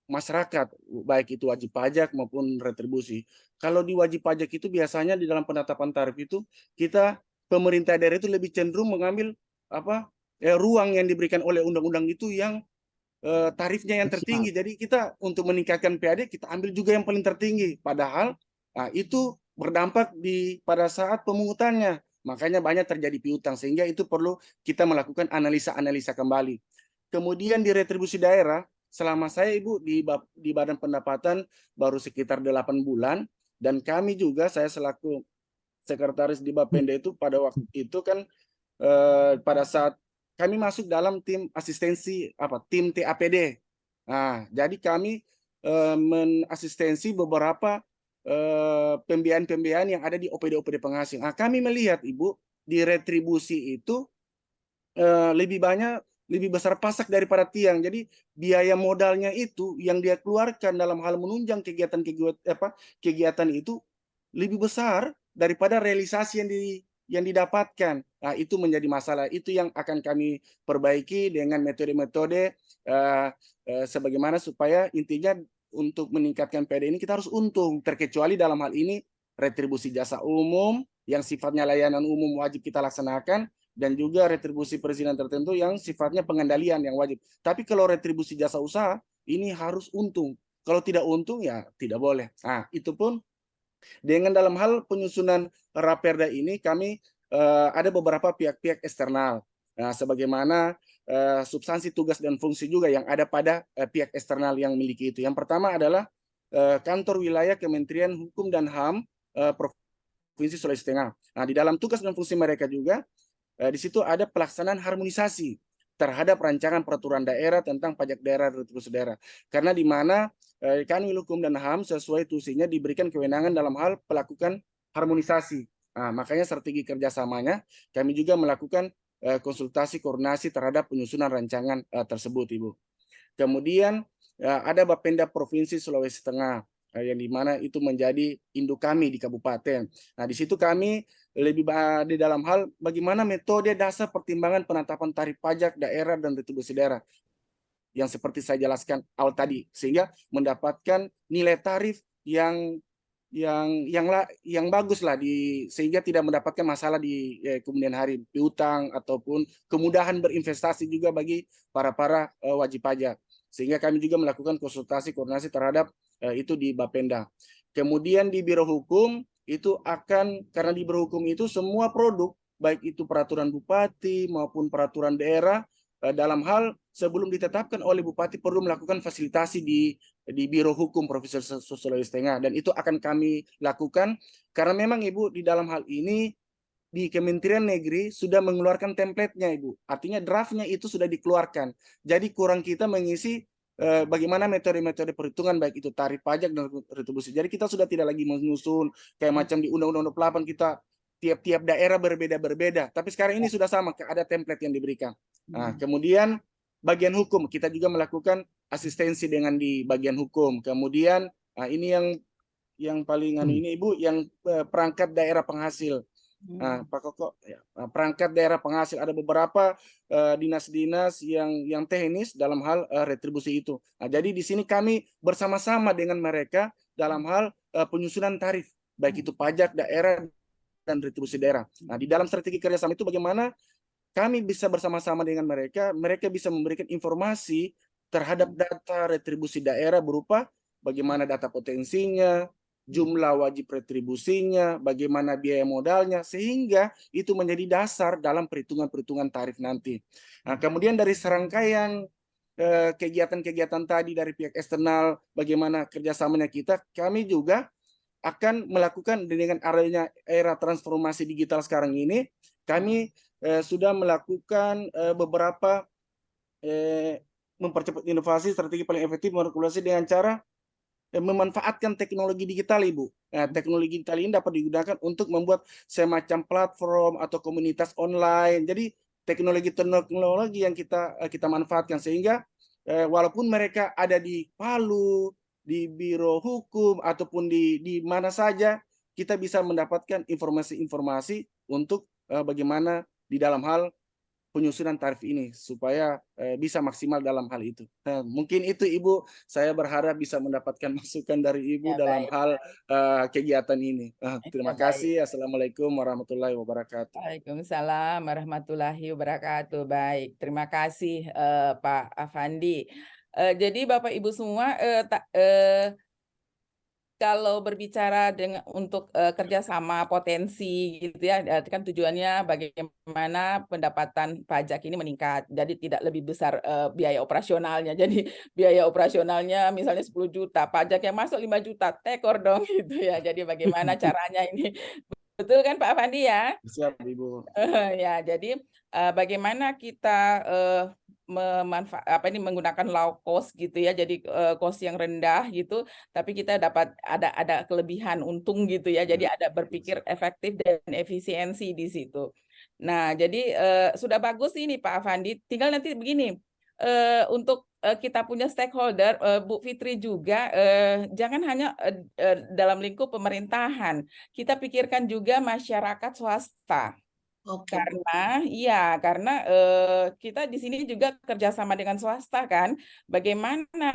masyarakat, baik itu wajib pajak maupun retribusi. Kalau di wajib pajak itu biasanya di dalam penetapan tarif itu pemerintah daerah itu lebih cenderung mengambil ruang yang diberikan oleh undang-undang itu yang tarifnya yang tertinggi. Jadi kita untuk meningkatkan PAD kita ambil juga yang paling tertinggi. Padahal itu berdampak pada saat pemungutannya. Makanya banyak terjadi piutang sehingga itu perlu kita melakukan analisa-analisa kembali. Kemudian di retribusi daerah, selama saya Ibu di Badan Pendapatan baru sekitar 8 bulan dan kami juga saya selaku sekretaris di Bapenda itu pada waktu itu kan pada saat kami masuk dalam tim asistensi tim TAPD. Jadi kami menasistensi beberapa pembiayaan-pembiayaan yang ada di OPD-OPD penghasil. Kami melihat Ibu di retribusi itu lebih besar pasak daripada tiang. Jadi biaya modalnya itu yang dia keluarkan dalam hal menunjang kegiatan itu lebih besar daripada realisasi yang didapatkan. Itu menjadi masalah. Itu yang akan kami perbaiki dengan metode-metode sebagaimana supaya intinya untuk meningkatkan PAD ini kita harus untung, terkecuali dalam hal ini retribusi jasa umum yang sifatnya layanan umum wajib kita laksanakan, dan juga retribusi perizinan tertentu yang sifatnya pengendalian yang wajib. Tapi kalau retribusi jasa usaha ini harus untung. Kalau tidak untung ya tidak boleh. Itu pun dengan dalam hal penyusunan Raperda ini kami ada beberapa pihak-pihak eksternal. Sebagaimana substansi tugas dan fungsi juga yang ada pada pihak eksternal yang memiliki itu. Yang pertama adalah kantor wilayah Kementerian Hukum dan HAM Provinsi Sulawesi Tengah. Di dalam tugas dan fungsi mereka juga di situ ada pelaksanaan harmonisasi terhadap rancangan peraturan daerah tentang pajak daerah dan retribusi daerah. Karena di mana Kanwil Hukum dan HAM sesuai tusinya diberikan kewenangan dalam hal melakukan harmonisasi. Makanya strategi kerjasamanya kami juga melakukan konsultasi koordinasi terhadap penyusunan rancangan tersebut, Ibu. Kemudian ada Bapenda Provinsi Sulawesi Tengah yang dimana itu menjadi induk kami di kabupaten. Di situ kami lebih di dalam hal bagaimana metode dasar pertimbangan penetapan tarif pajak daerah dan retribusi daerah yang seperti saya jelaskan awal tadi, sehingga mendapatkan nilai tarif yang bagus lah sehingga tidak mendapatkan masalah di kemudian hari piutang ataupun kemudahan berinvestasi juga bagi para wajib pajak. Sehingga kami juga melakukan konsultasi koordinasi terhadap itu di Bapenda. Kemudian di Biro Hukum itu karena di Biro Hukum itu semua produk baik itu peraturan bupati maupun peraturan daerah dalam hal sebelum ditetapkan oleh bupati perlu melakukan fasilitasi di Biro Hukum Provinsi Sulawesi Tengah, dan itu akan kami lakukan karena memang Ibu di dalam hal ini di Kementerian Negeri sudah mengeluarkan template-nya, Ibu. Artinya draftnya itu sudah dikeluarkan. Jadi kurang kita mengisi bagaimana metode-metode perhitungan baik itu tarif pajak dan retribusi. Jadi kita sudah tidak lagi menyusun kayak macam di Undang-Undang 28 kita tiap-tiap daerah berbeda-berbeda. Tapi sekarang ini sudah sama, ada template yang diberikan. Kemudian bagian hukum kita juga melakukan asistensi dengan di bagian hukum. Kemudian ini yang paling ini Ibu yang perangkat daerah penghasil. Pak Koko, perangkat daerah penghasil ada beberapa dinas-dinas yang teknis dalam hal retribusi itu. Jadi di sini kami bersama-sama dengan mereka dalam hal penyusunan tarif, baik itu pajak daerah dan retribusi daerah. Di dalam strategi kerjasama itu bagaimana kami bisa bersama-sama dengan mereka bisa memberikan informasi terhadap data retribusi daerah berupa bagaimana data potensinya, jumlah wajib retribusinya, bagaimana biaya modalnya, sehingga itu menjadi dasar dalam perhitungan-perhitungan tarif nanti. Kemudian dari serangkaian kegiatan-kegiatan tadi dari pihak eksternal, bagaimana kerjasamanya kita, kami juga akan melakukan dengan adanya era transformasi digital sekarang ini, kami sudah melakukan beberapa mempercepat inovasi strategi paling efektif meregulasi dengan cara memanfaatkan teknologi digital, Ibu. Nah, teknologi digital ini dapat digunakan untuk membuat semacam platform atau komunitas online. Jadi teknologi yang kita manfaatkan sehingga walaupun mereka ada di Palu, di Biro Hukum ataupun di mana saja, kita bisa mendapatkan informasi-informasi untuk bagaimana di dalam hal penyusunan tarif ini supaya bisa maksimal dalam hal itu. Nah, mungkin itu Ibu, saya berharap bisa mendapatkan masukan dari Ibu Ya, dalam baik. hal kegiatan ini. Terima Ya, baik. kasih. Assalamualaikum warahmatullahi wabarakatuh. Waalaikumsalam warahmatullahi wabarakatuh. Baik, terima kasih Pak Afandi. Jadi Bapak Ibu semua, kalau berbicara untuk kerjasama potensi gitu ya, kan tujuannya bagaimana pendapatan pajak ini meningkat. Jadi tidak lebih besar biaya operasionalnya. Jadi biaya operasionalnya misalnya 10 juta, pajak yang masuk 5 juta, tekor dong gitu ya. Jadi bagaimana caranya ini? Betul kan Pak Afandi ya? Siap, Ibu. Ya, jadi bagaimana kita menggunakan low cost gitu ya, jadi cost yang rendah gitu, tapi kita dapat ada kelebihan untung gitu ya, jadi ada berpikir efektif dan efisiensi di situ. Nah, jadi sudah bagus ini Pak Afandi, tinggal nanti begini, untuk kita punya stakeholder, Bu Fitri juga, jangan hanya dalam lingkup pemerintahan, kita pikirkan juga masyarakat swasta. Oke, Bu. Karena kita di sini juga kerjasama dengan swasta kan, bagaimana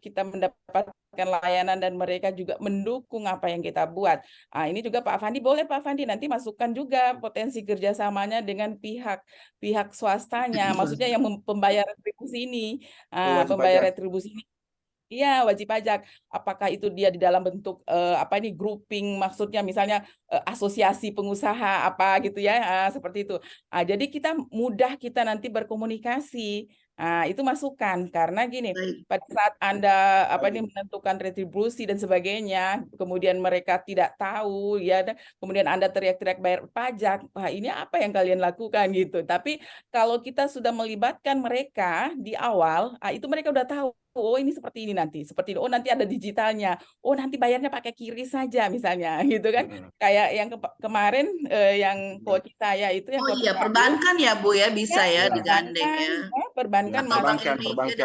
kita mendapatkan layanan dan mereka juga mendukung apa yang kita buat. Ini juga Pak Afandi, boleh Pak Afandi nanti masukkan juga potensi kerjasamanya dengan pihak swastanya, maksudnya yang pembayar retribusi ini, Wajib pembayar pajak. retribusi ini. Iya, wajib pajak. Apakah itu dia di dalam bentuk grouping, maksudnya misalnya asosiasi pengusaha apa gitu ya, seperti itu. Jadi mudah kita nanti berkomunikasi. Itu masukan karena gini, Baik. pada saat Anda menentukan retribusi dan sebagainya, kemudian mereka tidak tahu ya, kemudian Anda teriak-teriak bayar pajak, wah ini apa yang kalian lakukan gitu. Tapi kalau kita sudah melibatkan mereka di awal, itu mereka udah tahu. Oh ini seperti ini nanti, seperti ini. Oh nanti ada digitalnya. Oh nanti bayarnya pakai QRIS saja misalnya, gitu kan? Kayak yang kemarin yang quote saya itu yang Oh quote iya, terakhir. perbankan ya Bu ya, bisa ya digandeng ya. Perbankan Atau Bank masuk. Indonesia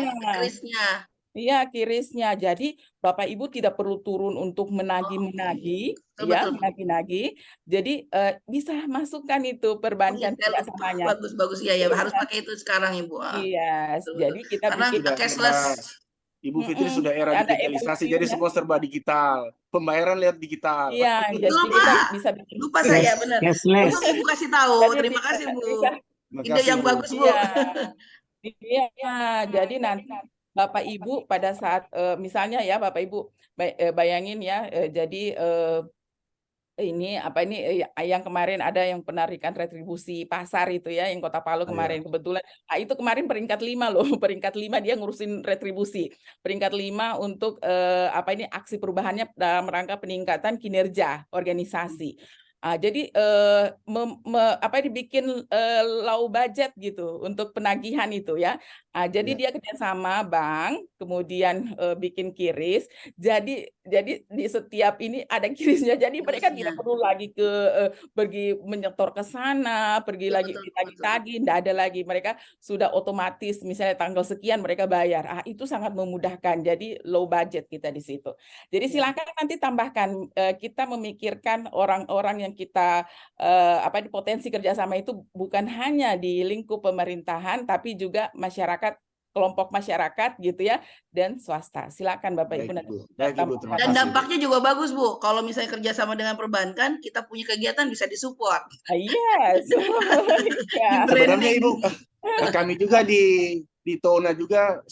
dengan krisnya. Iya, QRIS-nya. Jadi Bapak Ibu tidak perlu turun untuk menagih-menagih, ya, Betul. menagih-nagih. Jadi bisa masukkan itu perbankan kerjasamanya. Bagus ya, harus pakai itu sekarang Ibu. Iya, Betul. jadi kita Karena bikin cashless. Ibu Fitri sudah era ada digitalisasi, jadi semua serba digital. Pembayaran lihat digital. Iya, Betul, jadi kita Pak. bisa bikin. Lupa saya, benar. Cashless. Untung Ibu kasih tahu. Jadi Terima kasih Bu. Terima Ide kasih, yang Bu. bagus Bu. Iya, jadi nanti Bapak Ibu pada saat misalnya ya Bapak Ibu bayangin ya, jadi ini yang kemarin ada yang penarikan retribusi pasar itu ya, yang Kota Palu kemarin kebetulan. Itu kemarin peringkat 5 loh, peringkat 5 dia ngurusin retribusi. Peringkat 5 untuk aksi perubahannya dalam rangka peningkatan kinerja organisasi. Jadi dibikin low budget gitu untuk penagihan itu ya. Jadi dia kerjasama bank, kemudian bikin QRIS. Jadi di setiap ini ada QRIS-nya. Jadi mereka tidak perlu lagi pergi menyetor ke sana, pergi lagi ditagih-tagih, tidak ada lagi. Mereka sudah otomatis misalnya tanggal sekian mereka bayar. Itu sangat memudahkan. Jadi low budget kita di situ. Jadi silakan nanti tambahkan, kita memikirkan orang-orang yang kita potensi kerjasama itu bukan hanya di lingkup pemerintahan, tapi juga masyarakat, kelompok masyarakat gitu ya, dan swasta. Silakan Bapak Ibu nanti. Dan dampaknya juga bagus Bu. Kalau misalnya kerjasama dengan perbankan, kita punya kegiatan bisa disupport. Yes. Sebenarnya Ibu, kami juga di Tona juga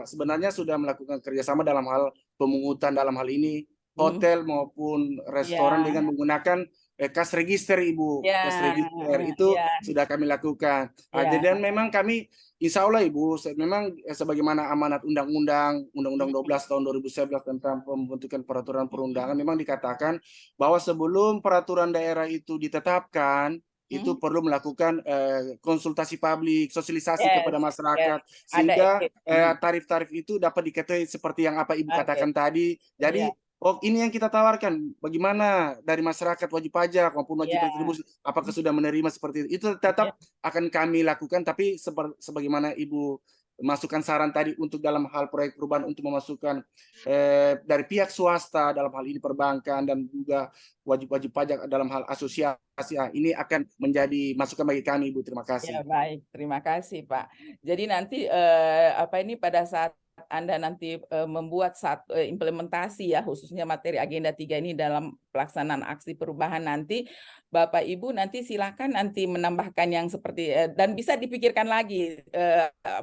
sebenarnya sudah melakukan kerjasama dalam hal pemungutan dalam hal ini hotel maupun restoran dengan menggunakan kas register Ibu. Kas register itu sudah kami lakukan. Dan memang kami insya Allah Ibu, memang sebagaimana amanat Undang-Undang 12 tahun 2011 tentang pembentukan peraturan perundangan, memang dikatakan bahwa sebelum peraturan daerah itu ditetapkan, itu perlu melakukan konsultasi publik, sosialisasi Yes, kepada yes. masyarakat, Ada sehingga tarif-tarif itu dapat diketahui seperti yang apa Ibu Oke. katakan tadi. Jadi, oh ini yang kita tawarkan, bagaimana dari masyarakat wajib pajak maupun wajib retribusi, apakah sudah menerima seperti itu? Itu tetap akan kami lakukan, tapi sebagaimana Ibu masukkan saran tadi untuk dalam hal proyek perubahan untuk memasukkan dari pihak swasta dalam hal ini perbankan dan juga wajib-wajib pajak dalam hal asosiasi, ini akan menjadi masukan bagi kami, Ibu. Terima kasih. Ya, baik, terima kasih Pak. Jadi nanti pada saat Anda nanti membuat implementasi ya, khususnya materi agenda 3 ini dalam pelaksanaan aksi perubahan nanti, Bapak Ibu nanti silakan nanti menambahkan yang seperti dan bisa dipikirkan lagi,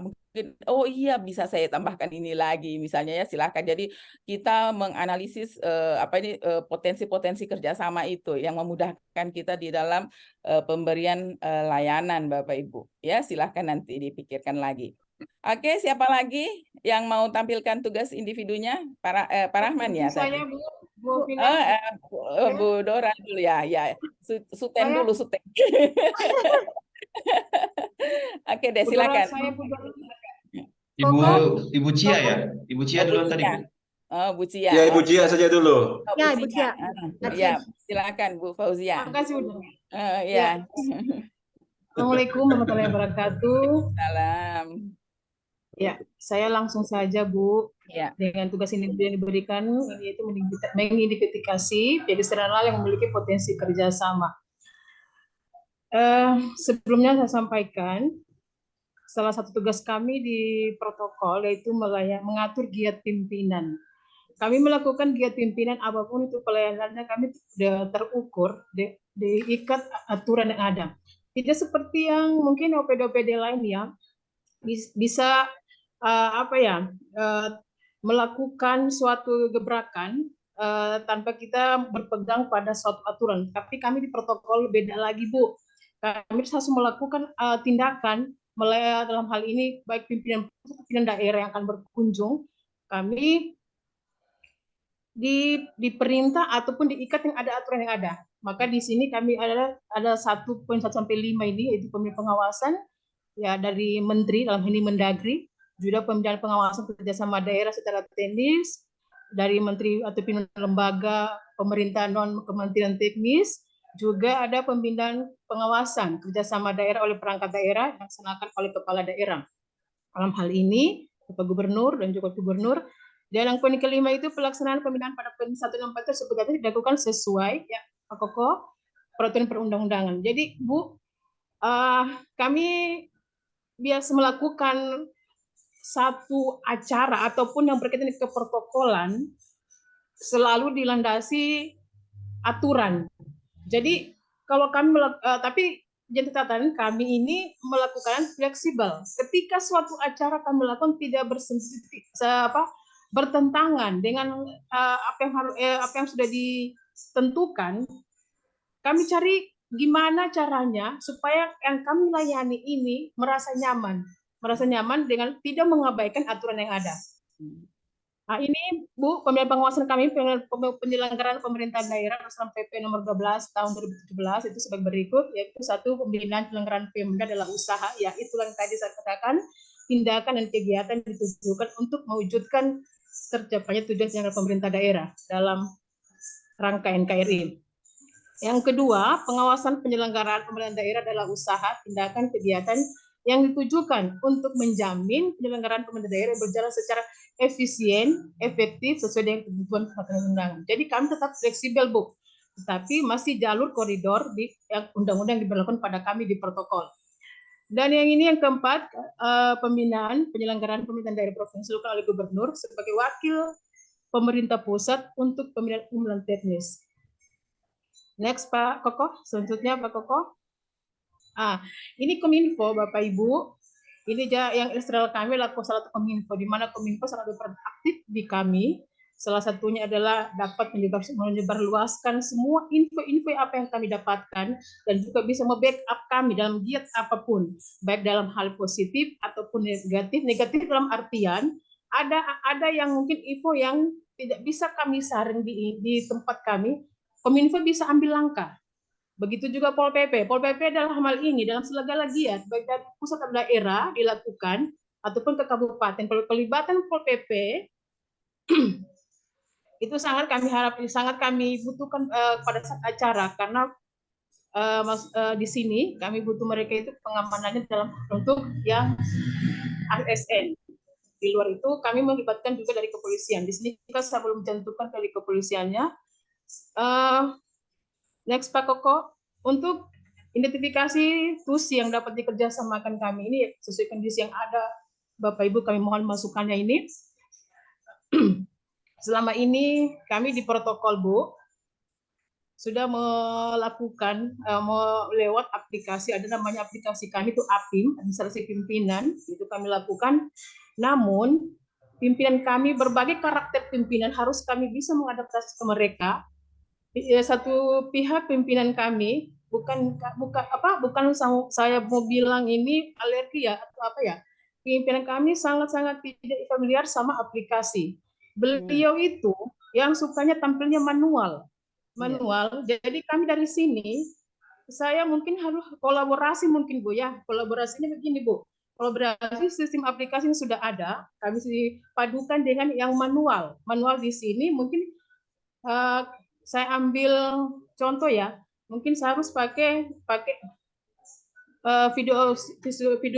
mungkin oh iya bisa saya tambahkan ini lagi misalnya ya, silakan. Jadi kita menganalisis potensi-potensi kerjasama itu yang memudahkan kita di dalam pemberian layanan Bapak Ibu. Ya, silakan nanti dipikirkan lagi. Oke, siapa lagi yang mau tampilkan tugas individunya? Pak Rahman ya tadi. Saya Bu Vina. Bu Dora dulu ya. Suten Saya- dulu, Suten. Oke deh, Bu Dora, silakan. saya Bu Dora. Ibu Cia ya? Ibu Cia duluan tadi, Bu. Oh, Bu Cia. Ya, Ibu Cia saja dulu. Oh, Ya, Bu Ibu Cia. Ya, silakan Bu Fauzia. Terima kasih Bu Dora. Ya. Assalamualaikum warahmatullahi wabarakatuh. Salam. Ya, saya langsung saja Bu Ya. dengan tugas ini yang diberikan, yaitu mengidentifikasi pedestrian yang memiliki potensi kerjasama. Sebelumnya saya sampaikan, salah satu tugas kami di protokol yaitu mengatur giat pimpinan. Kami melakukan giat pimpinan apapun itu pelayanannya, kami sudah terukur, diikat aturan yang ada. Tidak seperti yang mungkin OPD-OPD lain ya, bisa melakukan suatu gebrakan tanpa kita berpegang pada suatu aturan. Tapi kami di protokol beda lagi Bu. Kami harus melakukan tindakan dalam hal ini baik pimpinan daerah yang akan berkunjung, kami diperintah ataupun diikat yang ada aturan yang ada. Maka di sini kami ada 1.1 sampai 5 ini, yaitu pembinaan pengawasan ya dari Menteri, dalam ini Mendagri, juga pembinaan pengawasan kerjasama daerah secara teknis dari Menteri atau pimpinan lembaga pemerintah non kementerian teknis, juga ada pembinaan pengawasan kerjasama daerah oleh perangkat daerah yang dilaksanakan oleh kepala daerah. Dalam hal ini Bapak Gubernur dan juga Gubernur. Dan yang poin kelima itu pelaksanaan pembinaan pada poin 164 tersebut dilakukan sesuai ya Pak Koko peraturan perundang-undangan. Jadi Bu, kami biasa melakukan satu acara ataupun yang berkaitan dengan keprotokolan selalu dilandasi aturan. Jadi kalau kami tapi jadi catatan kami ini melakukan fleksibel. Ketika suatu acara kami lakukan tidak bertentangan dengan apa yang sudah ditentukan, kami cari gimana caranya supaya yang kami layani ini merasa nyaman dengan tidak mengabaikan aturan yang ada. Nah, ini Bu, pembinaan pengawasan kami penyelenggaraan pemerintahan daerah berdasarkan PP nomor 12 tahun 2017 itu sebagai berikut, yaitu 1, pembinaan penyelenggaraan Pemda adalah usaha, ya itulah yang tadi saya katakan, tindakan dan kegiatan ditujukan untuk mewujudkan tercapainya tujuan penyelenggaraan pemerintah daerah dalam rangka NKRI. Yang kedua, pengawasan penyelenggaraan pemerintahan daerah adalah usaha, tindakan, kegiatan yang ditujukan untuk menjamin penyelenggaraan pemerintahan daerah berjalan secara efisien, efektif, sesuai dengan ketentuan perundang-undangan. Jadi kami tetap fleksibel, Bu, tetapi masih jalur koridor yang undang-undang diberlakukan pada kami di protokol. Dan yang ini yang keempat, pembinaan penyelenggaraan pemerintahan daerah provinsi dilakukan oleh Gubernur sebagai wakil pemerintah pusat untuk pemilihan teknis. Next Pak Koko, selanjutnya Pak Koko. Ini Kominfo Bapak Ibu. Ini yang eksternal kami laku salah satu Kominfo, di mana Kominfo sangat aktif di kami. Salah satunya adalah dapat menyebarluaskan semua info-info apa yang kami dapatkan dan juga bisa membackup kami dalam giat apapun, baik dalam hal positif ataupun negatif. Negatif dalam artian ada yang mungkin info yang tidak bisa kami saring di tempat kami, Kominfo bisa ambil langkah Begitu juga Pol PP. Pol PP dalam hal ini dalam segala giat baik dari pusat dan daerah dilakukan ataupun ke kabupaten. Pelibatan Pol PP itu sangat kami butuhkan pada saat acara, karena di sini kami butuh mereka itu pengamanannya dalam bentuk yang ASN. Di luar itu kami melibatkan juga dari kepolisian. Di sini kita belum mencantumkan dari kepolisiannya. Next Pak Koko, untuk identifikasi TUS yang dapat dikerjasamakan kami ini sesuai kondisi yang ada, Bapak Ibu kami mohon masukannya ini. Selama ini kami di protokol, Bu, sudah melakukan lewat aplikasi, ada namanya aplikasi kami itu APIM, administrasi pimpinan, itu kami lakukan. Namun pimpinan kami, berbagai karakter pimpinan harus kami bisa mengadaptasi ke mereka. Satu pihak pimpinan kami bukan saya mau bilang ini alergi ya atau apa ya. Pimpinan kami sangat-sangat tidak familiar sama aplikasi. Beliau itu yang sukanya tampilnya manual. Jadi kami dari sini saya mungkin harus kolaborasi mungkin Bu ya. Kolaborasinya begini Bu. Kolaborasi sistem aplikasi yang sudah ada kami padukan dengan yang manual. Manual di sini mungkin saya ambil contoh ya. Mungkin saya harus pakai video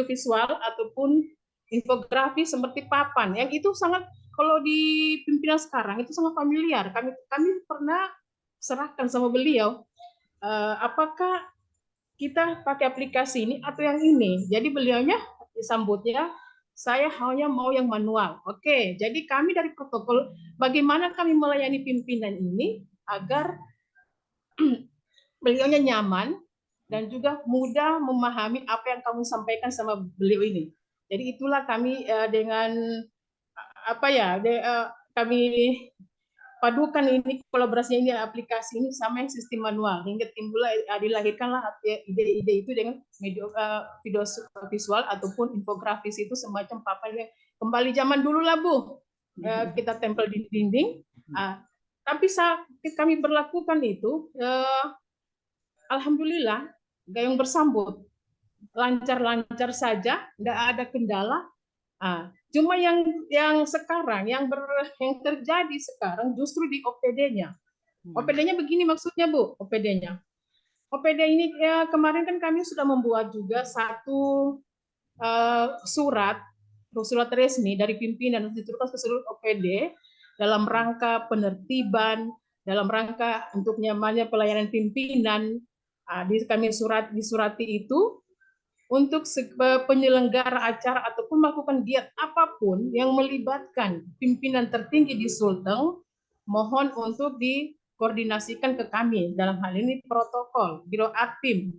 visual ataupun infografi seperti papan. Yang itu sangat, kalau di pimpinan sekarang itu sangat familiar. Kami pernah serahkan sama beliau, apakah kita pakai aplikasi ini atau yang ini. Jadi beliaunya disambutnya, saya hanya mau yang manual. Oke, jadi kami dari protokol, bagaimana kami melayani pimpinan ini agar beliaunya nyaman dan juga mudah memahami apa yang kamu sampaikan sama beliau ini. Jadi itulah kami dengan kami padukan ini, kolaborasinya ini, aplikasi ini sama yang sistem manual, hingga timbullah dilahirkanlah ide-ide itu dengan video visual ataupun infografis itu semacam papan yang kembali zaman dulu lah Bu, kita tempel di dinding. Tapi saat kami berlakukan itu, alhamdulillah gayung bersambut, lancar-lancar saja, tidak ada kendala. Cuma yang sekarang yang terjadi sekarang justru di OPD-nya. OPD-nya begini maksudnya Bu, OPD-nya. OPD ini kemarin kan kami sudah membuat juga satu surat resmi dari pimpinan diturunkan ke seluruh OPD dalam rangka penertiban, dalam rangka untuk nyamannya pelayanan pimpinan. Kami disurati itu untuk penyelenggara acara ataupun melakukan giat apapun yang melibatkan pimpinan tertinggi di Sulteng, mohon untuk dikoordinasikan ke kami, dalam hal ini protokol, Biro Akpim.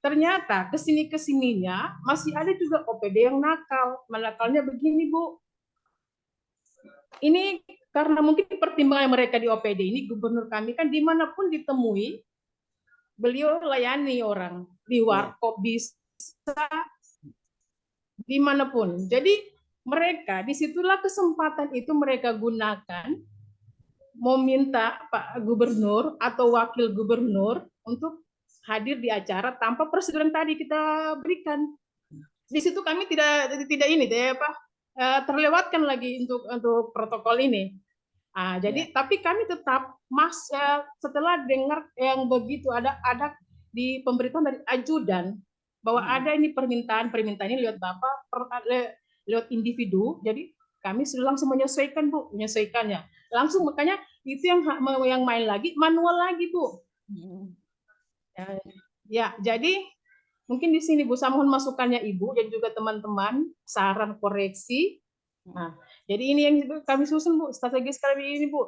Ternyata kesininya masih ada juga OPD yang nakal. Nakalnya begini Bu, ini karena mungkin pertimbangan mereka di OPD ini, gubernur kami kan dimanapun ditemui, beliau layani orang, di warkop bisa, dimanapun. Jadi mereka, disitulah kesempatan itu mereka gunakan, meminta Pak Gubernur atau Wakil Gubernur untuk hadir di acara tanpa prosedur yang tadi kita berikan. Di situ kami tidak terlewatkan lagi untuk protokol ini. Jadi tapi kami tetap setelah dengar yang begitu ada di pemberitahuan dari ajudan bahwa ada ini permintaan ini lewat Bapak lewat individu, jadi kami sudah langsung menyesuaikannya langsung, makanya itu yang main lagi manual lagi Bu. Ya, jadi mungkin di sini Bu, saya mohon masukannya Ibu dan juga teman-teman, saran koreksi. Jadi ini yang kami susun Bu, strategi kali ini Bu.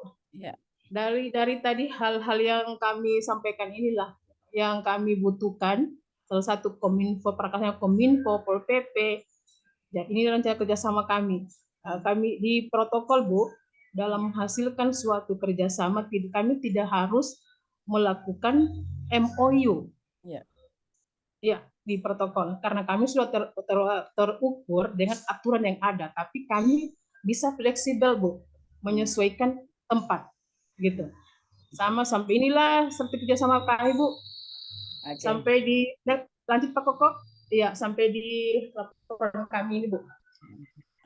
Dari tadi hal-hal yang kami sampaikan inilah yang kami butuhkan. Salah satu Kominfo, perakasannya Kominfo, Pol PP. Dan ini rencana kerjasama kami. Kami di protokol Bu, dalam menghasilkan suatu kerjasama, kami tidak harus melakukan MOU. Ya, di protokol. Karena kami sudah terukur dengan aturan yang ada. Tapi kami bisa fleksibel Bu, menyesuaikan tempat. Gitu. Sama sampai inilah seperti kerjasama kami Bu. Oke. Sampai di lanjut Pak Koko. Iya, sampai di laporan kami ini, Bu. Oke.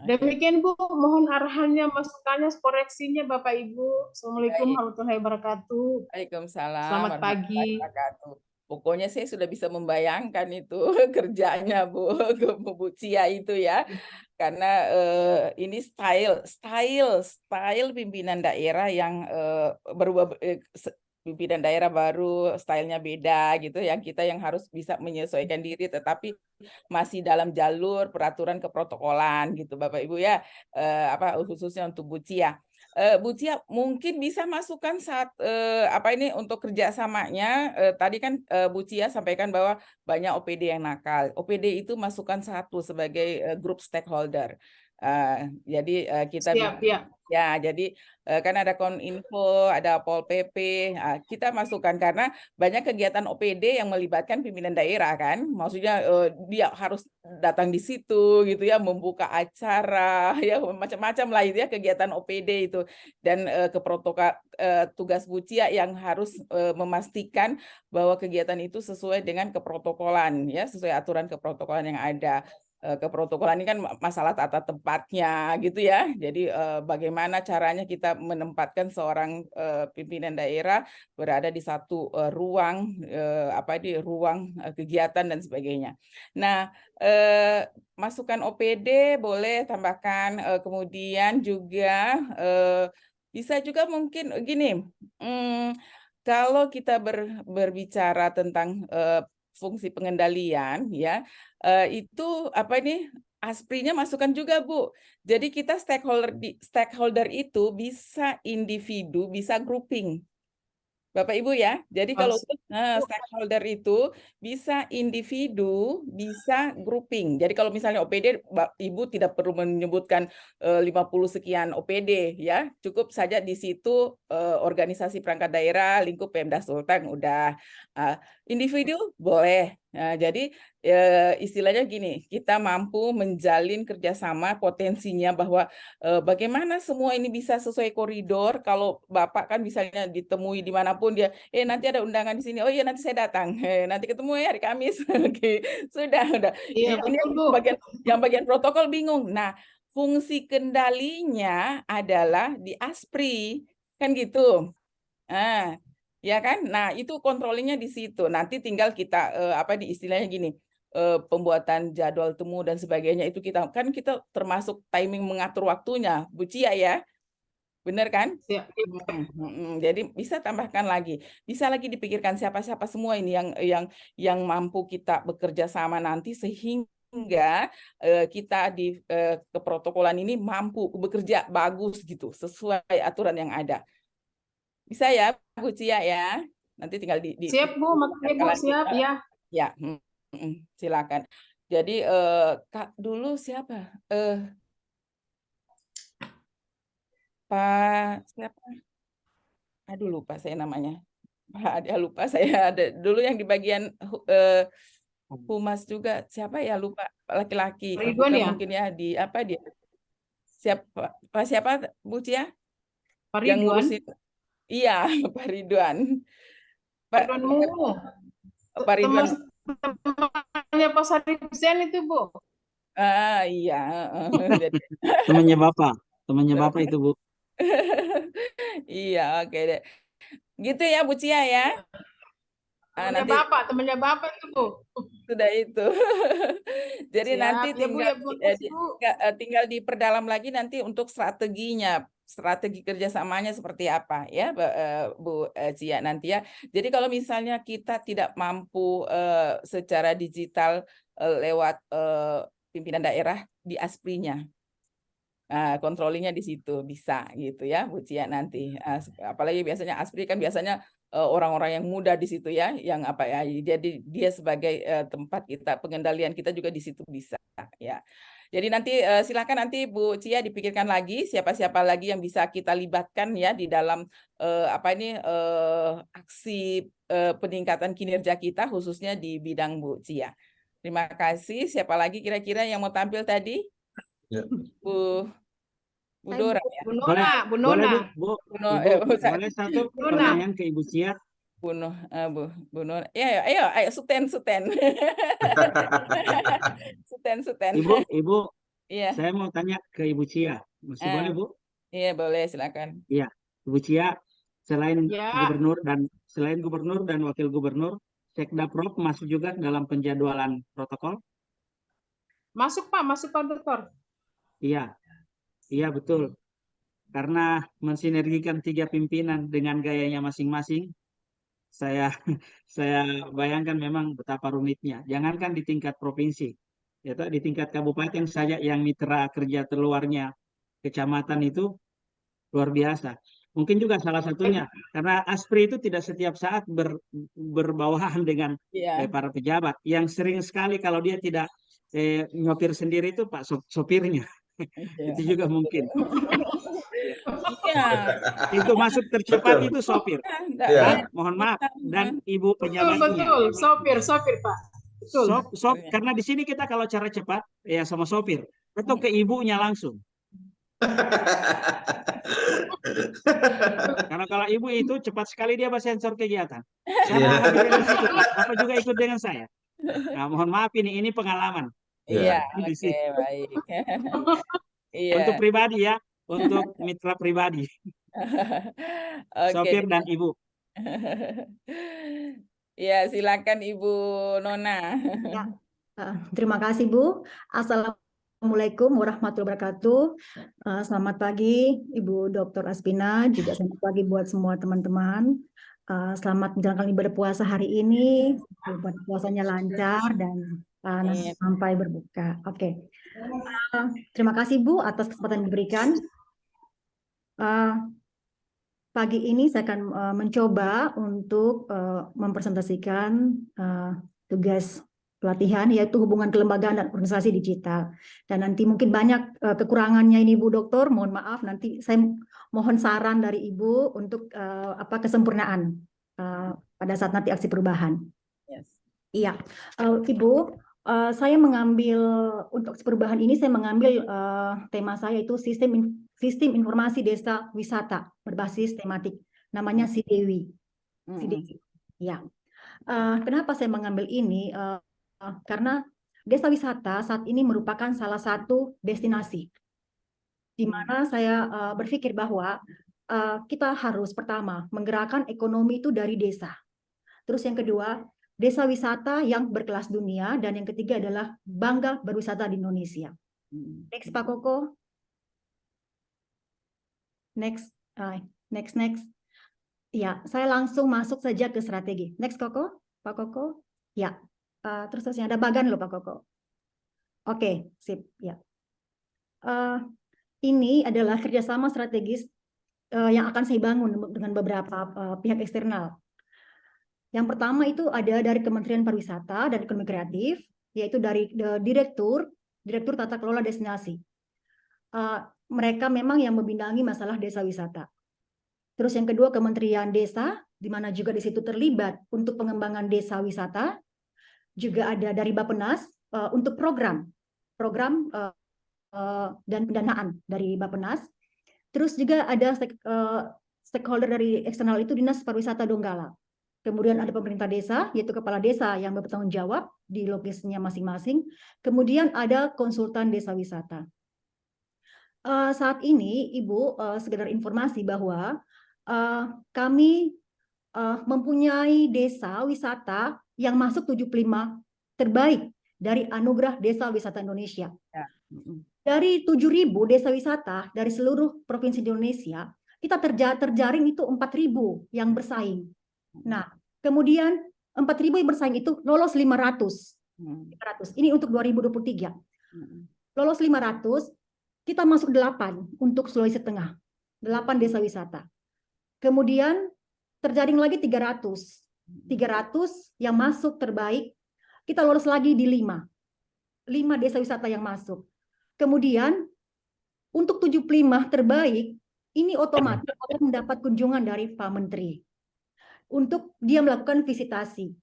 Demikian Bu, mohon arahannya, masukannya, koreksinya Bapak Ibu. Assalamualaikum Baik. warahmatullahi wabarakatuh. Waalaikumsalam Selamat warahmatullahi pagi. wabarakatuh. Pokoknya saya sudah bisa membayangkan itu kerjanya Bu Cia itu ya. Karena ini style pimpinan daerah yang berubah, pimpinan daerah baru stylenya beda gitu, yang kita yang harus bisa menyesuaikan diri tetapi masih dalam jalur peraturan keprotokolan gitu Bapak Ibu ya, khususnya untuk Bu Cia. Bu Cia mungkin bisa masukkan saat apa ini untuk kerjasamanya, tadi kan Bu Cia sampaikan bahwa banyak OPD yang nakal. OPD itu masukkan satu sebagai grup stakeholder. Jadi kita Siap, ya. ya, jadi kan ada Kominfo, ada Pol PP, kita masukkan karena banyak kegiatan OPD yang melibatkan pimpinan daerah kan, maksudnya dia harus datang di situ gitu ya, membuka acara ya macam-macam lah itu ya kegiatan OPD itu, dan tugas Bu Cia yang harus memastikan bahwa kegiatan itu sesuai dengan keprotokolan ya, sesuai aturan keprotokolan yang ada. Keprotokolan ini kan masalah tata tempatnya gitu ya. Jadi bagaimana caranya kita menempatkan seorang pimpinan daerah berada di satu ruang ruang kegiatan dan sebagainya. Nah, masukan OPD boleh tambahkan, kemudian juga bisa juga mungkin gini, kalau kita berbicara tentang fungsi pengendalian ya, itu ASPRI-nya masukkan juga Bu. Jadi kita stakeholder itu bisa individu, bisa grouping. Bapak Ibu ya. Jadi kalau stakeholder itu bisa individu, bisa grouping. Jadi kalau misalnya OPD, Ibu tidak perlu menyebutkan 50 sekian OPD ya. Cukup saja di situ organisasi perangkat daerah, lingkup Pemda Sulteng udah. Individu boleh. Nah, jadi istilahnya gini, kita mampu menjalin kerjasama potensinya bahwa bagaimana semua ini bisa sesuai koridor. Kalau Bapak kan misalnya ditemui dimanapun dia, nanti ada undangan di sini, oh iya nanti saya datang, nanti ketemu ya hari Kamis. Sudah. Iya, Ini betul, Bu. yang bagian protokol bingung. Nah, fungsi kendalinya adalah di ASPRI, kan gitu. Nah, ya kan? Nah, itu controllingnya di situ. Nanti tinggal kita di istilahnya gini, pembuatan jadwal temu dan sebagainya itu kita termasuk timing mengatur waktunya, Bu Cia ya. Benar kan? Ya. Jadi bisa tambahkan lagi, bisa lagi dipikirkan siapa-siapa semua ini yang mampu kita bekerja sama nanti sehingga kita di keprotokolan ini mampu bekerja bagus gitu, sesuai aturan yang ada. Bisa ya, Bu Cia ya. Nanti tinggal Siap, Bu. Makanya Bu, siap ya. Ya, silakan. Jadi Kak dulu siapa? Pak siapa? Aduh lupa saya namanya. Lupa saya, ada dulu yang di bagian humas juga, siapa ya, lupa, laki-laki. Ridwan ya? Mungkin ya di dia. Siapa Bu Cia? Pak Yang Ridwan. ngurusin. Iya, Pak Ridwan. Pak Ridwan. Temannya Pak Sarif Hussein itu, Bu. Iya. Temannya Bapak itu, Bu. Iya, oke deh. Gitu ya, Bu Cia ya. Temannya Bapak itu, Bu. Sudah itu. Jadi Siap. nanti Ya, tinggal diperdalam lagi nanti untuk strateginya, strategi kerjasamanya seperti apa ya, Bu Cia nanti ya. Jadi kalau misalnya kita tidak mampu secara digital lewat pimpinan daerah di ASPRI-nya, controllingnya di situ bisa gitu ya Bu Cia nanti. Apalagi biasanya ASPRI kan biasanya orang-orang yang muda di situ ya, yang jadi dia sebagai tempat kita pengendalian kita juga di situ bisa ya. Jadi nanti silakan nanti Bu Cia dipikirkan lagi siapa-siapa lagi yang bisa kita libatkan ya di dalam aksi peningkatan kinerja kita khususnya di bidang Bu Cia. Terima kasih. Siapa lagi kira-kira yang mau tampil tadi? Ya. Bu Dora ya. Bu Nona. Boleh satu pertanyaan ke Ibu Cia. Bu Nur. Ya, ayo, Suten. Suten. Ibu, Iya, saya mau tanya ke Ibu Cia. Masih boleh, Bu? iya boleh, silakan. Iya, Ibu Cia, selain Ya, selain gubernur dan wakil gubernur, Sekda Prop masuk juga dalam penjadwalan protokol? masuk Pak Dokter. Iya, iya betul. Karena mensinergikan 3 pimpinan dengan gayanya masing-masing, saya saya bayangkan memang betapa rumitnya. Jangankan di tingkat provinsi, ya toh, di tingkat kabupaten saja yang mitra kerja terluarnya kecamatan itu luar biasa. Mungkin juga salah satunya karena Aspri itu tidak setiap saat berbawahan dengan Iya. para pejabat. Yang sering sekali kalau dia tidak nyopir sendiri itu Pak sopirnya. Iya. Itu juga mungkin. Iya. Pintu masuk tercepat Betul. itu sopir. Ya. Mohon maaf, dan ibu Betul, pejabatnya. sopir Pak. Betul. Karena di sini kita kalau cara cepat ya sama sopir atau ke ibunya langsung. Karena kalau ibu itu cepat sekali dia sensor kegiatan. Saya mau hadir di situ, Pak. Bapak juga ikut dengan saya. Nah, mohon maaf ini pengalaman. Iya, Di oke, sini. baik. Iya. Untuk pribadi ya, untuk mitra pribadi, Oke. sopir dan ibu. Ya, silakan Ibu Nona. Ya, terima kasih Bu. Assalamualaikum warahmatullahi wabarakatuh. Selamat pagi Ibu Dr. Aspina, juga selamat pagi buat semua teman-teman. Selamat menjalankan ibadah puasa hari ini. Ibadah puasanya lancar dan sampai berbuka. Oke. Terima kasih Bu atas kesempatan yang diberikan. Pagi ini saya akan mencoba untuk mempresentasikan tugas pelatihan, yaitu hubungan kelembagaan dan organisasi digital. Dan nanti mungkin banyak kekurangannya ini Bu Dokter, mohon maaf, nanti saya mohon saran dari Ibu untuk kesempurnaan pada saat nanti aksi perubahan. Yes. Iya, Ibu, saya mengambil untuk perubahan ini saya mengambil tema saya itu sistem informasi desa wisata berbasis tematik, namanya Sidewi. Ya. Kenapa saya mengambil ini? Karena desa wisata saat ini merupakan salah satu destinasi di mana saya berpikir bahwa kita harus pertama menggerakkan ekonomi itu dari desa. Terus yang kedua, desa wisata yang berkelas dunia, dan yang ketiga adalah bangga berwisata di Indonesia. Next Pak Koko. Next. Ya, saya langsung masuk saja ke strategi. Next Koko, Pak Koko. Ya, terus yang ada bagan loh Pak Koko. Oke, sip. Ya. Ini adalah kerjasama strategis yang akan saya bangun dengan beberapa pihak eksternal. Yang pertama itu ada dari Kementerian Pariwisata dan Ekonomi Kreatif, yaitu dari Direktur Tata Kelola Destinasi. Mereka memang yang membinangi masalah desa wisata. Terus yang kedua Kementerian Desa, di mana juga di situ terlibat untuk pengembangan desa wisata. Juga ada dari Bappenas untuk program dan pendanaan dari Bappenas. Terus juga ada stakeholder dari eksternal itu Dinas Pariwisata Donggala. Kemudian ada pemerintah desa, yaitu kepala desa yang bertanggung jawab di lokasinya masing-masing. Kemudian ada konsultan desa wisata. Saat ini, Ibu, sekedar informasi bahwa kami mempunyai desa wisata yang masuk 75 terbaik dari Anugerah Desa Wisata Indonesia. Dari 7.000 desa wisata dari seluruh provinsi di Indonesia, kita terjaring itu 4.000 yang bersaing. Nah, kemudian 4.000 yang bersaing itu lolos 500. Ini untuk 2023. Lolos 500, kita masuk 8 untuk Sulawesi Tengah. 8 desa wisata. Kemudian terjaring lagi 300. 300 yang masuk terbaik, kita lolos lagi di 5. 5 desa wisata yang masuk. Kemudian untuk 75 terbaik, ini otomatis akan mendapat kunjungan dari Pak Menteri untuk dia melakukan visitasi.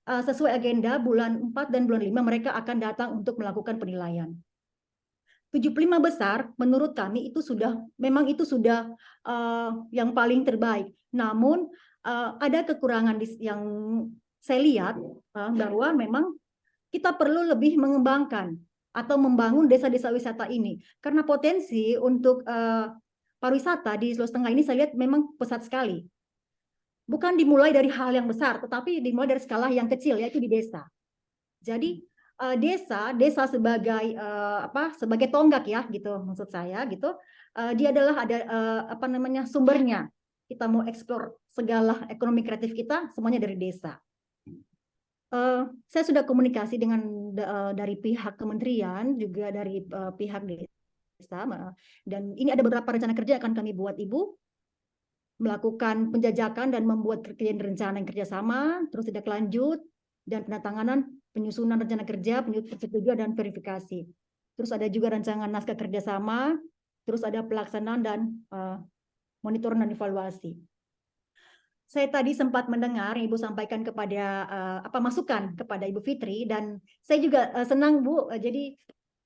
Sesuai agenda bulan 4 dan bulan 5 mereka akan datang untuk melakukan penilaian. 75 besar menurut kami itu sudah memang itu sudah yang paling terbaik. Namun ada kekurangan yang saya lihat bahwa memang kita perlu lebih mengembangkan atau membangun desa-desa wisata ini karena potensi untuk pariwisata di Sulawesi Tengah ini saya lihat memang pesat sekali. Bukan dimulai dari hal yang besar, tetapi dimulai dari skala yang kecil, yaitu di desa. Jadi desa sebagai sebagai tonggak ya, gitu maksud saya, gitu. Dia adalah ada sumbernya. Kita mau eksplor segala ekonomi kreatif kita semuanya dari desa. Saya sudah komunikasi dengan dari pihak kementerian juga dari pihak desa, dan ini ada beberapa rencana kerja akan kami buat Ibu, melakukan penjajakan dan membuat rencana yang kerjasama, terus tindak lanjut, dan penandatanganan penyusunan rencana kerja, persetujuan dan verifikasi. Terus ada juga rancangan naskah kerjasama, terus ada pelaksanaan dan monitoring dan evaluasi. Saya tadi sempat mendengar Ibu sampaikan kepada masukan kepada Ibu Fitri, dan saya juga senang Bu, jadi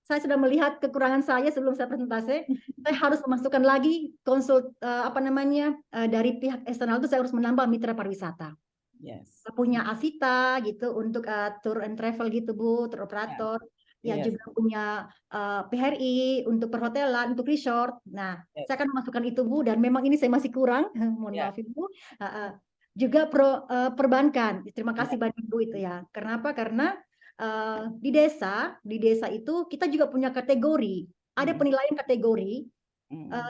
saya sudah melihat kekurangan saya sebelum saya presentasi. Saya harus memasukkan lagi dari pihak eksternal itu saya harus menambah mitra pariwisata. Yes. Punya Asita gitu untuk tour and travel gitu Bu, tour operator. Ya Yes. juga punya PHRI untuk perhotelan, untuk resort. Nah, saya akan memasukkan itu Bu, dan memang ini saya masih kurang. Mohon maaf Ibu. Juga perbankan. Terima kasih banyak Bu itu ya. Kenapa? Karena di desa itu kita juga punya kategori, ada penilaian kategori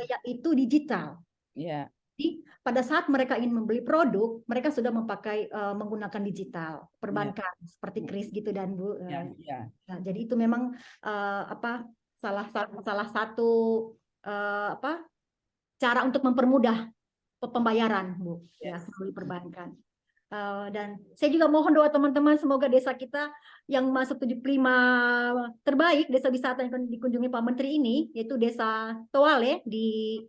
yaitu digital. Jadi pada saat mereka ingin membeli produk, mereka sudah menggunakan digital perbankan seperti Kris gitu dan Bu. Nah, jadi itu memang salah satu cara untuk mempermudah pembayaran Bu, ya melalui perbankan. Dan saya juga mohon doa teman-teman, semoga desa kita yang masuk 75 terbaik desa wisata yang akan dikunjungi Pak Menteri ini, yaitu Desa Toale di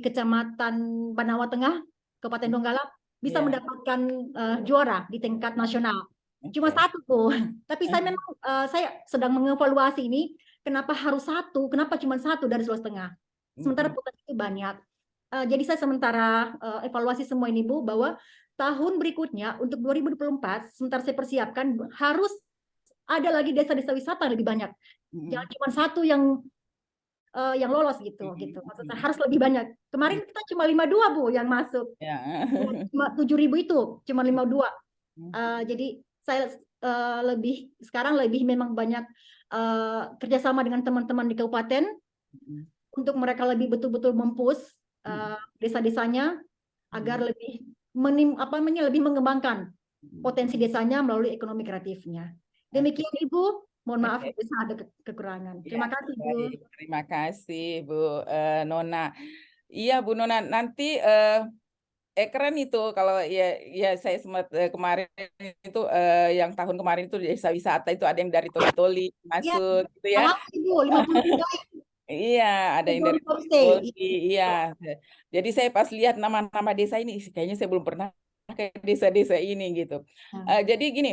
Kecamatan Banawa Tengah, Kabupaten Donggala, bisa mendapatkan juara di tingkat nasional. Cuma satu Bu, tapi saya memang saya sedang mengevaluasi ini, kenapa harus satu, kenapa cuma satu dari Sulawesi Tengah, sementara potensi itu banyak. Jadi saya sementara evaluasi semua ini Bu, bahwa tahun berikutnya untuk 2024 sebentar saya persiapkan harus ada lagi desa-desa wisata lebih banyak. Jangan cuma satu yang lolos gitu. Maksudnya harus lebih banyak. Kemarin kita cuma 52 Bu yang masuk. Cuma 7.000 itu, cuma 52. Jadi saya sekarang lebih memang banyak kerjasama dengan teman-teman di kabupaten untuk mereka lebih betul-betul mempush desa-desanya agar lebih lebih mengembangkan potensi desanya melalui ekonomi kreatifnya. Demikian Ibu, mohon maaf bisa ada kekurangan. Terima kasih Bu. Terima kasih Bu Nona. Iya Bu Nona, nanti keren itu kalau ya saya sempat kemarin itu yang tahun kemarin itu desa wisata itu ada yang dari Toli-Toli masuk gitu ya. Ibu, 50 Iya, ada yang dari Toli. Iya. Jadi saya pas lihat nama-nama desa ini, kayaknya saya belum pernah ke desa-desa ini gitu. Jadi gini,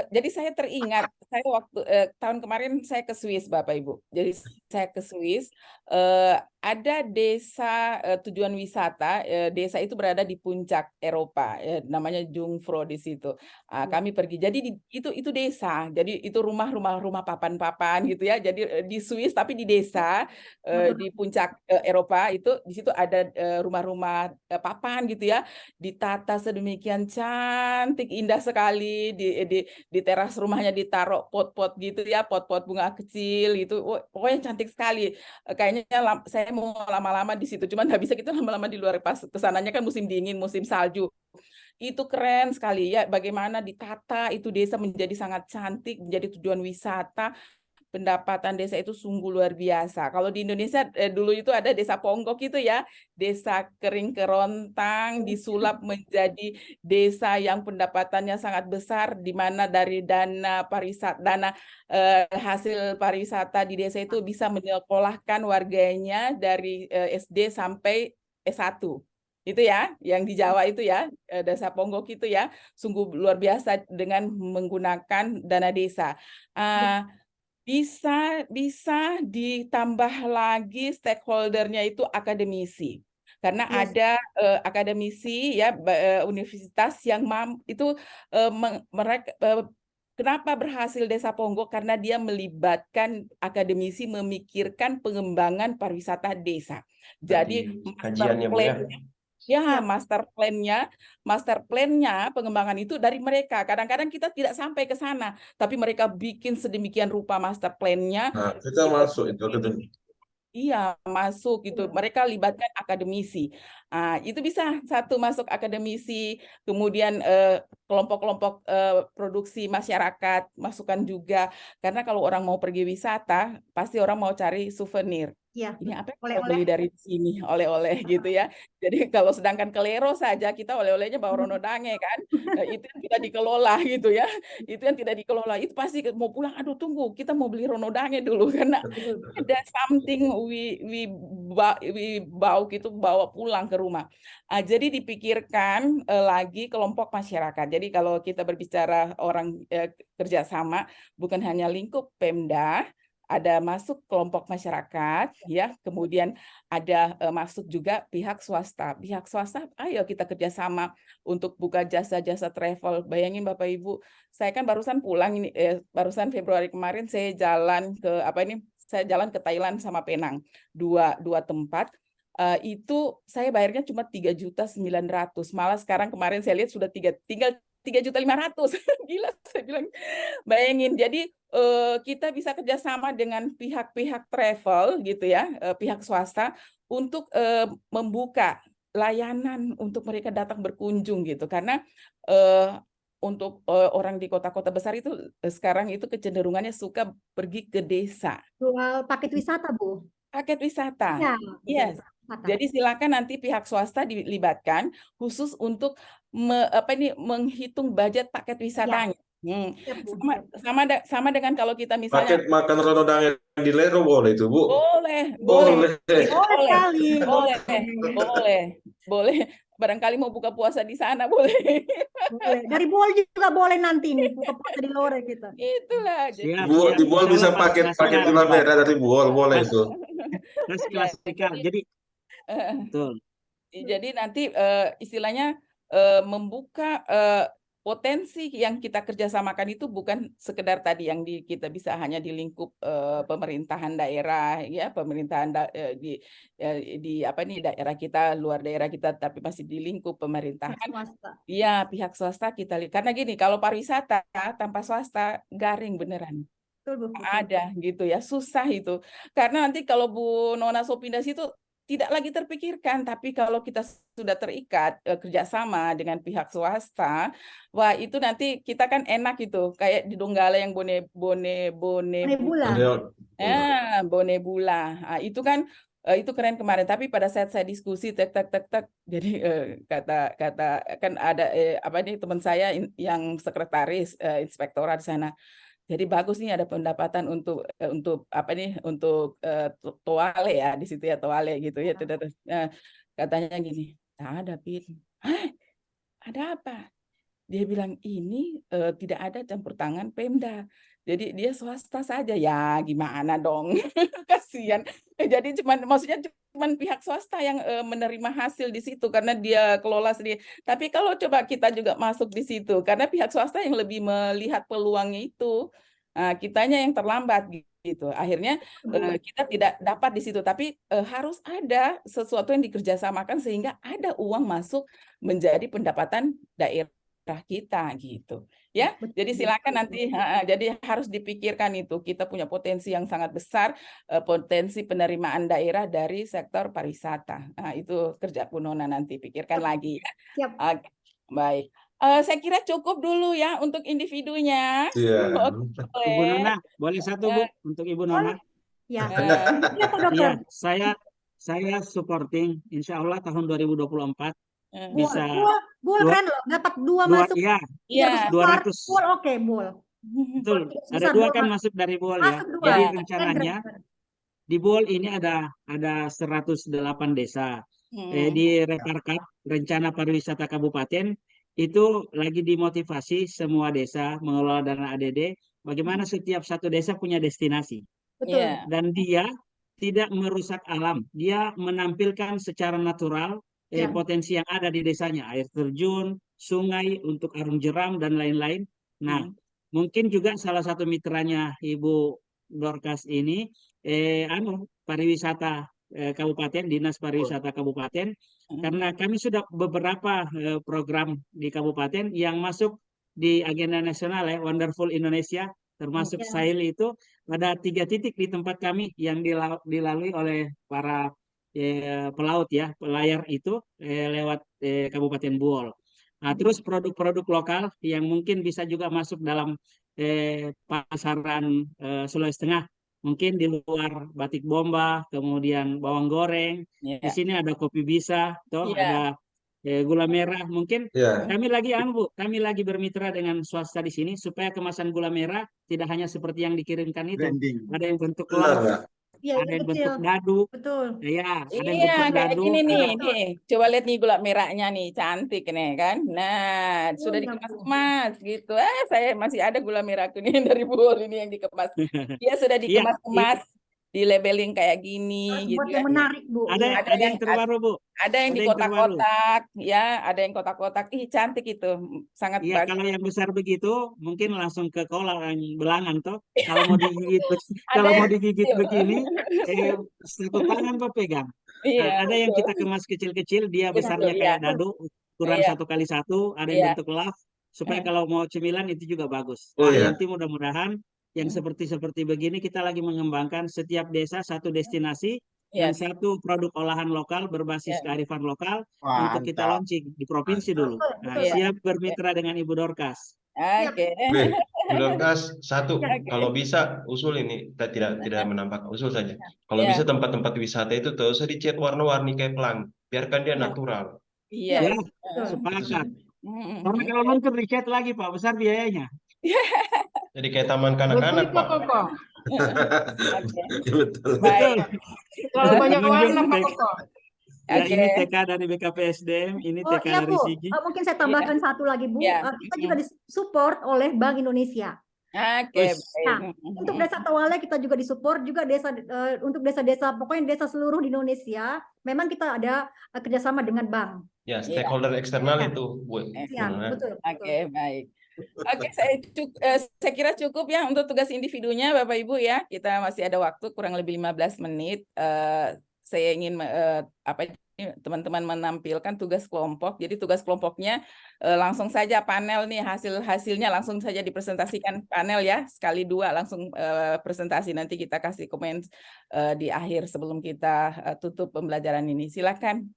jadi saya teringat, saya waktu tahun kemarin saya ke Swiss Bapak Ibu. Jadi saya ke Swiss, ada desa tujuan wisata, desa itu berada di puncak Eropa, namanya Jungfrau di situ. Kami pergi, jadi itu desa, jadi itu rumah papan-papan gitu ya. Jadi di Swiss tapi di desa di puncak Eropa itu, di situ ada rumah-rumah papan gitu ya, ditata sedemikian cantik, indah sekali. Di teras rumahnya ditaruh pot-pot gitu ya, pot-pot bunga kecil gitu. Pokoknya cantik sekali. Kayaknya saya mau lama-lama di situ, cuman nggak bisa kita lama-lama di luar, pas kesananya kan musim dingin, musim salju. Itu keren sekali ya, bagaimana ditata itu desa menjadi sangat cantik, menjadi tujuan wisata. Pendapatan desa itu sungguh luar biasa. Kalau di Indonesia dulu itu ada desa Ponggok itu ya, desa kering kerontang disulap menjadi desa yang pendapatannya sangat besar, di mana dari dana pariwisata, hasil pariwisata di desa itu bisa menyekolahkan warganya dari SD sampai S1. Itu ya, yang di Jawa itu ya, desa Ponggok itu ya, sungguh luar biasa dengan menggunakan dana desa. Bisa ditambah lagi stakeholdernya itu akademisi. karena Yes. ada akademisi ya universitas yang mereka kenapa berhasil Desa Ponggok, karena dia melibatkan akademisi memikirkan pengembangan pariwisata desa. Jadi kajiannya, Bu, ya. Ya, Siap. master plan-nya pengembangan itu dari mereka. Kadang-kadang kita tidak sampai ke sana, tapi mereka bikin sedemikian rupa master plan-nya. Nah, kita masuk itu. Iya, masuk gitu. Mereka libatkan akademisi. Itu bisa satu masuk akademisi, kemudian kelompok-kelompok produksi masyarakat masukkan juga. Karena kalau orang mau pergi wisata, pasti orang mau cari souvenir. Ya, Ini apa yang oleh-oleh. kita beli dari sini, oleh-oleh gitu ya. Jadi kalau sedangkan ke Lero saja kita oleh-olehnya bawa ronodange kan. Itu yang tidak dikelola gitu ya. Itu yang tidak dikelola. Itu pasti mau pulang, aduh tunggu, kita mau beli ronodange dulu karena ada something we bawa pulang ke rumah. Jadi dipikirkan lagi kelompok masyarakat. Jadi kalau kita berbicara orang kerjasama, bukan hanya lingkup Pemda, ada masuk kelompok masyarakat, ya, kemudian ada masuk juga pihak swasta. Pihak swasta, ayo kita kerjasama untuk buka jasa-jasa travel. Bayangin Bapak Ibu, saya kan barusan pulang ini, barusan Februari kemarin saya jalan ke Saya jalan ke Thailand sama Penang, dua tempat. Itu saya bayarnya cuma 3.900.000. Malah sekarang kemarin saya lihat sudah tinggal 3.500.000. Gila, saya bilang. Bayangin, jadi kita bisa kerjasama dengan pihak-pihak travel gitu ya, pihak swasta untuk membuka layanan untuk mereka datang berkunjung gitu. Karena untuk orang di kota-kota besar itu sekarang itu kecenderungannya suka pergi ke desa. Jual paket wisata, Bu. Paket wisata. Ya, Yes. wisata. Jadi silakan nanti pihak swasta dilibatkan khusus untuk menghitung budget paket wisatanya. Siap, Bu. Sama dengan kalau kita misalnya Paket makan ronodange di Lero boleh itu, Bu? boleh. Boleh sekali. Boleh. Barangkali mau buka puasa di sana boleh. Boleh. Dari Boal juga boleh nanti nih buka puasa di Lore kita. Itulah. Jadi Di Boal bisa paket gula merah dari Boal, boleh itu. Terus klasikal. Jadi betul. Jadi nanti istilahnya membuka potensi yang kita kerjasamakan itu bukan sekedar tadi yang kita bisa hanya di lingkup pemerintahan daerah ya, pemerintahan di daerah kita, luar daerah kita, tapi masih di lingkup pemerintahan. Iya, pihak swasta kita lihat. Karena gini, kalau pariwisata tanpa swasta garing beneran. Ada gitu ya, susah itu. Karena nanti kalau Bu Nona Sopindas itu tidak lagi terpikirkan, tapi kalau kita sudah terikat kerjasama dengan pihak swasta, wah itu nanti kita kan enak itu, kayak di Donggala yang Bone Bula. Itu kan itu keren kemarin. Tapi pada saat saya diskusi jadi kata kan ada teman saya yang sekretaris inspektorat di sana. Jadi bagus nih ada pendapatan untuk toale ya di situ ya, toale gitu ya. Katanya gini, ada Pin. Hah? Ada apa? Dia bilang ini tidak ada campur tangan Pemda. Jadi dia swasta saja. Ya gimana dong? Kasihan. Jadi maksudnya cuman pihak swasta yang menerima hasil di situ karena dia kelola sendiri. Tapi kalau coba kita juga masuk di situ karena pihak swasta yang lebih melihat peluangnya itu. Kitanya yang terlambat gitu. Akhirnya kita tidak dapat di situ, tapi harus ada sesuatu yang dikerjasamakan sehingga ada uang masuk menjadi pendapatan daerah kita gitu. Ya, jadi silakan nanti. Jadi harus dipikirkan itu. Kita punya potensi yang sangat besar, potensi penerimaan daerah dari sektor pariwisata. Itu kerja Bu Nona nanti pikirkan lagi. Ya. Siap. Baik. Saya kira cukup dulu ya untuk individunya. Iya. Ibu Nona, boleh satu Bu untuk Ibu Nona? Ya. Iya, saya supporting. Insya Allah tahun 2024 bisa. Bol keren loh, dapat 2 masuk. Iya. 200. Bol oke, Bol. Betul. Ada 2 kan masuk dari Bol ya. Jadi rencananya di Bol ini ada 108 desa. Di Reparkap Rencana Pariwisata Kabupaten itu lagi dimotivasi semua desa mengelola dana ADD bagaimana setiap satu desa punya destinasi. Betul. Dan dia tidak merusak alam. Dia menampilkan secara natural Ya. potensi yang ada di desanya, air terjun, sungai untuk arung jeram dan lain-lain. Nah, mungkin juga salah satu mitranya Ibu Dorcas ini pariwisata kabupaten, Dinas Pariwisata Kabupaten, karena kami sudah beberapa program di kabupaten yang masuk di agenda nasional ya, Wonderful Indonesia, termasuk Ya. Sahil itu ada 3 titik di tempat kami yang dilalui oleh para pelaut ya, pelayar itu lewat Kabupaten Buol. Nah, terus produk-produk lokal yang mungkin bisa juga masuk dalam pasaran Sulawesi Tengah. Mungkin di luar batik bomba, kemudian bawang goreng. Di sini ada kopi bisa, ada gula merah. Mungkin kami lagi bermitra dengan swasta di sini supaya kemasan gula merah tidak hanya seperti yang dikirimkan itu. Branding. Ada yang bentuk Benar love, nggak? Iya, ada yang bentuk kecil. dadu, Betul. ya, ada yang Iya, bentuk kayak dadu, gini nih, ada nih. Coba lihat nih gula merahnya nih, cantik nih kan. Nah, sudah ya dikemas-kemas gitu. Saya masih ada gula merahku nih dari Buol ini yang dikemas. Dia sudah Iya, dikemas-kemas, di labeling kayak gini gitu buat ya. yang menarik, Bu. ada Iya. yang terbaru, Bu. Ada yang di Ada yang terbaru. kotak-kotak, ya, ada yang kotak-kotak. Ih, cantik itu, sangat Iya, bagus. kalau yang besar begitu mungkin langsung ke kolam belangan toh. Kalau mau digigit Ada kalau mau yang digigit kecil. begini, satu tangan kok pegang. Iya, Ada yang betul. kita kemas kecil-kecil, dia Betul, besarnya iya. kayak dadu, ukuran Iya, 1x1, ada yang iya. bentuk love, supaya kalau mau cemilan itu juga bagus. Oh Nah, ya. nanti mudah-mudahan yang seperti begini kita lagi mengembangkan setiap desa satu destinasi dan Yes. satu produk olahan lokal berbasis kearifan lokal untuk kita Mantap. launching di provinsi dulu. Nah, Betul, Pak. siap bermitra dengan Ibu Dorcas. Oke. Oke, Bu Dorcas, satu, Oke. kalau bisa usul ini, kita tidak menambah usul saja. Kalau Ya. bisa tempat-tempat wisata itu tidak usah dicat warna-warni kayak pelangi, biarkan dia natural. Iya. Ya, Itu sepakat. saja. Karena kalau luntur dicat lagi, Pak, besar biayanya. Jadi kayak taman Betul kanak-kanak, kok, Pak. Koko. Oke. Betul. Baik. Terlalu banyak Menunjuk warna, Pak TK. Koko. Ya, Oke. ini TK dari BKPSDM, ini Oh TK iya, dari Bu. Sigi. Mungkin saya tambahkan satu lagi, Bu. Iya. Kita juga disupport oleh Bank Indonesia. Oke, Wis. baik. Nah, untuk desa Tawale kita juga disupport juga desa untuk desa-desa pokoknya desa seluruh di Indonesia. Memang kita ada kerjasama dengan bank. Ya, stakeholder eksternal itu, Bu. Ya, betul. Oke, baik. Oke, saya kira cukup ya untuk tugas individunya, Bapak Ibu ya. Kita masih ada waktu kurang lebih 15 menit. Saya ingin teman-teman menampilkan tugas kelompok. Jadi tugas kelompoknya langsung saja panel nih hasilnya langsung saja dipresentasikan panel ya. Sekali 2 langsung presentasi, nanti kita kasih komen di akhir sebelum kita tutup pembelajaran ini. Silakan.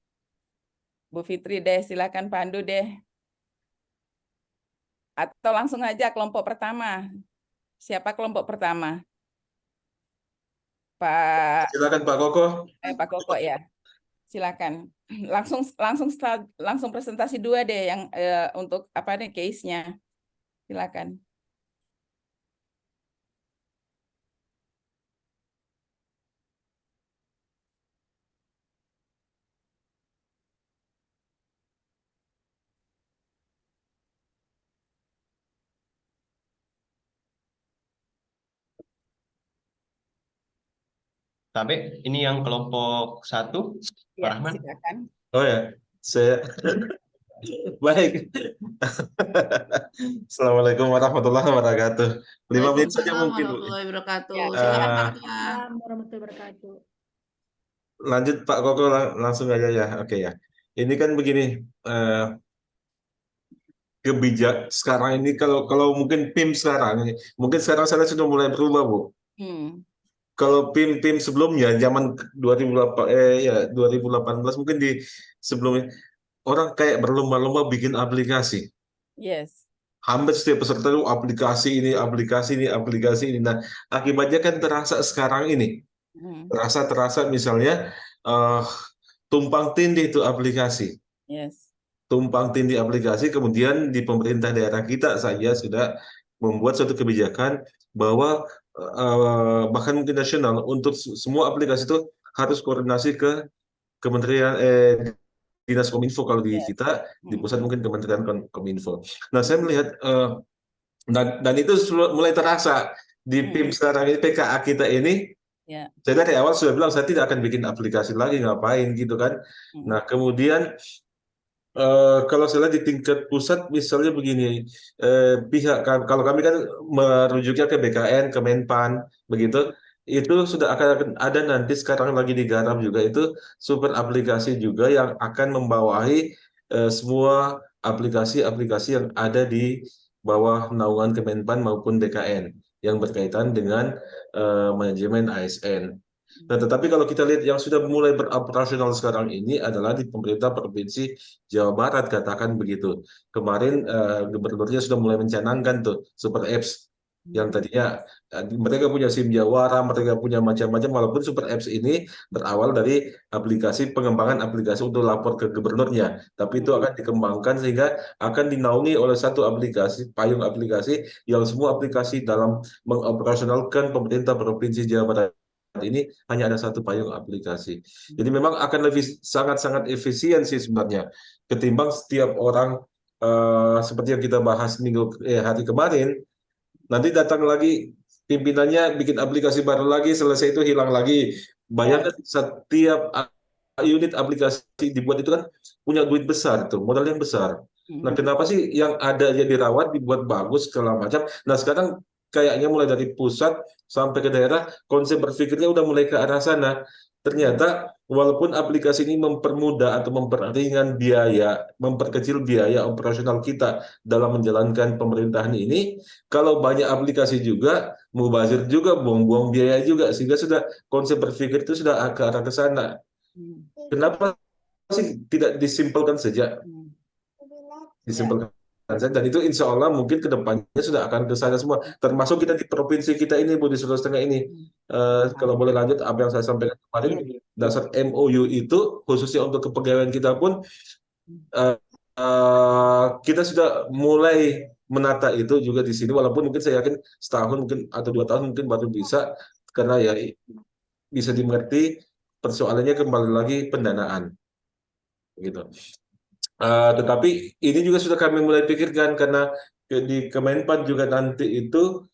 Bu Fitri deh, silakan Pandu deh. Atau langsung aja kelompok pertama. Siapa kelompok pertama? Pak. Silakan Pak Koko. Pak Koko ya. Silakan. Langsung presentasi 2 deh yang untuk apa nih case-nya. Silakan. Tapi ini yang kelompok 1, Pak Ya, Rahman. silakan. Oh ya, saya baik. Assalamualaikum warahmatullahi wabarakatuh. 5 menit saja Waalaikumsalam mungkin. Bu. warahmatullahi wabarakatuh. Ya. Silakan Pak. Assalamualaikum warahmatullahi wabarakatuh. Lanjut Pak Koko langsung aja ya. Oke ya. Ini kan begini, sekarang ini kalau mungkin PIM sekarang, mungkin sekarang saya sudah mulai berubah, Bu. Kalau PIM sebelumnya zaman 2018 mungkin di sebelumnya orang kayak berlomba-lomba bikin aplikasi. Yes. Hampir setiap peserta itu aplikasi ini. Nah, akibatnya kan terasa sekarang ini. Terasa misalnya tumpang tindih itu aplikasi. Yes. Tumpang tindih aplikasi, kemudian di pemerintah daerah kita saja sudah membuat suatu kebijakan bahwa bahkan mungkin nasional untuk semua aplikasi itu harus koordinasi ke Kementerian Dinas Kominfo. Kalau di kita di pusat mungkin Kementerian Kominfo. Nah, saya melihat dan itu mulai terasa di PIM sekarang ini, PKA kita ini Ya. Saya dari awal sudah bilang saya tidak akan bikin aplikasi lagi, ngapain gitu kan. Nah, kemudian kalau saya lihat di tingkat pusat misalnya begini, kalau kami kan merujuknya ke BKN, ke Menpan, begitu, itu sudah akan ada nanti sekarang lagi digarap juga itu super aplikasi juga yang akan membawahi semua aplikasi-aplikasi yang ada di bawah naungan Kemenpan maupun BKN yang berkaitan dengan manajemen ASN. Nah, tetapi kalau kita lihat yang sudah mulai beroperasional sekarang ini adalah di pemerintah Provinsi Jawa Barat, katakan begitu. Kemarin gubernurnya sudah mulai mencanangkan tuh super apps yang tadinya mereka punya SIM Jawara, mereka punya macam-macam, walaupun super apps ini berawal dari pengembangan aplikasi untuk lapor ke gubernurnya, tapi itu akan dikembangkan sehingga akan dinaungi oleh satu aplikasi, payung aplikasi yang semua aplikasi dalam mengoperasionalkan pemerintah Provinsi Jawa Barat ini hanya ada satu payung aplikasi. Jadi memang akan lebih sangat-sangat efisien sih sebenarnya ketimbang setiap orang seperti yang kita bahas hari kemarin, nanti datang lagi pimpinannya bikin aplikasi baru lagi, selesai itu hilang lagi. Bayangkan setiap unit aplikasi dibuat itu kan punya duit besar tuh, modal yang besar. Nah, kenapa sih yang ada aja dirawat, dibuat bagus segala macam. Nah, sekarang kayaknya mulai dari pusat sampai ke daerah, konsep berpikirnya udah mulai ke arah sana. Ternyata walaupun aplikasi ini mempermudah atau memperingan biaya, memperkecil biaya operasional kita dalam menjalankan pemerintahan ini, kalau banyak aplikasi juga, mubazir juga, buang-buang biaya juga, sehingga sudah konsep berpikir itu sudah ke arah ke sana. Kenapa sih tidak disimpelkan saja? Disimpelkan saja, dan itu insya Allah mungkin ke depannya sudah akan ke sana semua, termasuk kita di provinsi kita ini, Bu, di Sulawesi Tengah ini. Kalau boleh lanjut apa yang saya sampaikan kemarin, dasar MOU itu khususnya untuk kepegawaian kita pun kita sudah mulai menata itu juga di sini, walaupun mungkin saya yakin setahun mungkin atau 2 tahun mungkin baru bisa, karena ya bisa dimengerti persoalannya kembali lagi pendanaan gitu. Tetapi ini juga sudah kami mulai pikirkan karena di Kemenpan juga nanti itu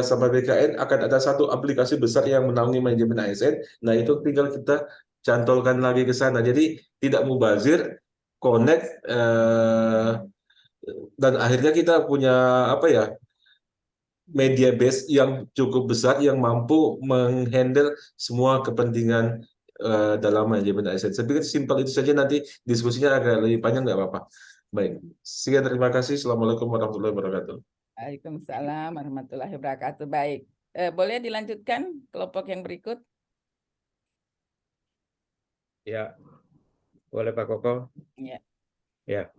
sama BKN akan ada satu aplikasi besar yang menaungi manajemen ASN. Nah, itu tinggal kita cantolkan lagi ke sana. Jadi tidak mubazir, connect, dan akhirnya kita punya apa ya, media base yang cukup besar yang mampu menghandle semua kepentingan dalam manajemen ASN. Saya pikir simpel itu saja, nanti diskusinya agak lebih panjang, nggak apa-apa. Baik, sekian, terima kasih. Assalamualaikum warahmatullahi wabarakatuh. Waalaikumsalam warahmatullahi wabarakatuh. Baik, boleh dilanjutkan kelompok yang berikut? Ya, boleh Pak Koko. Ya. Ya,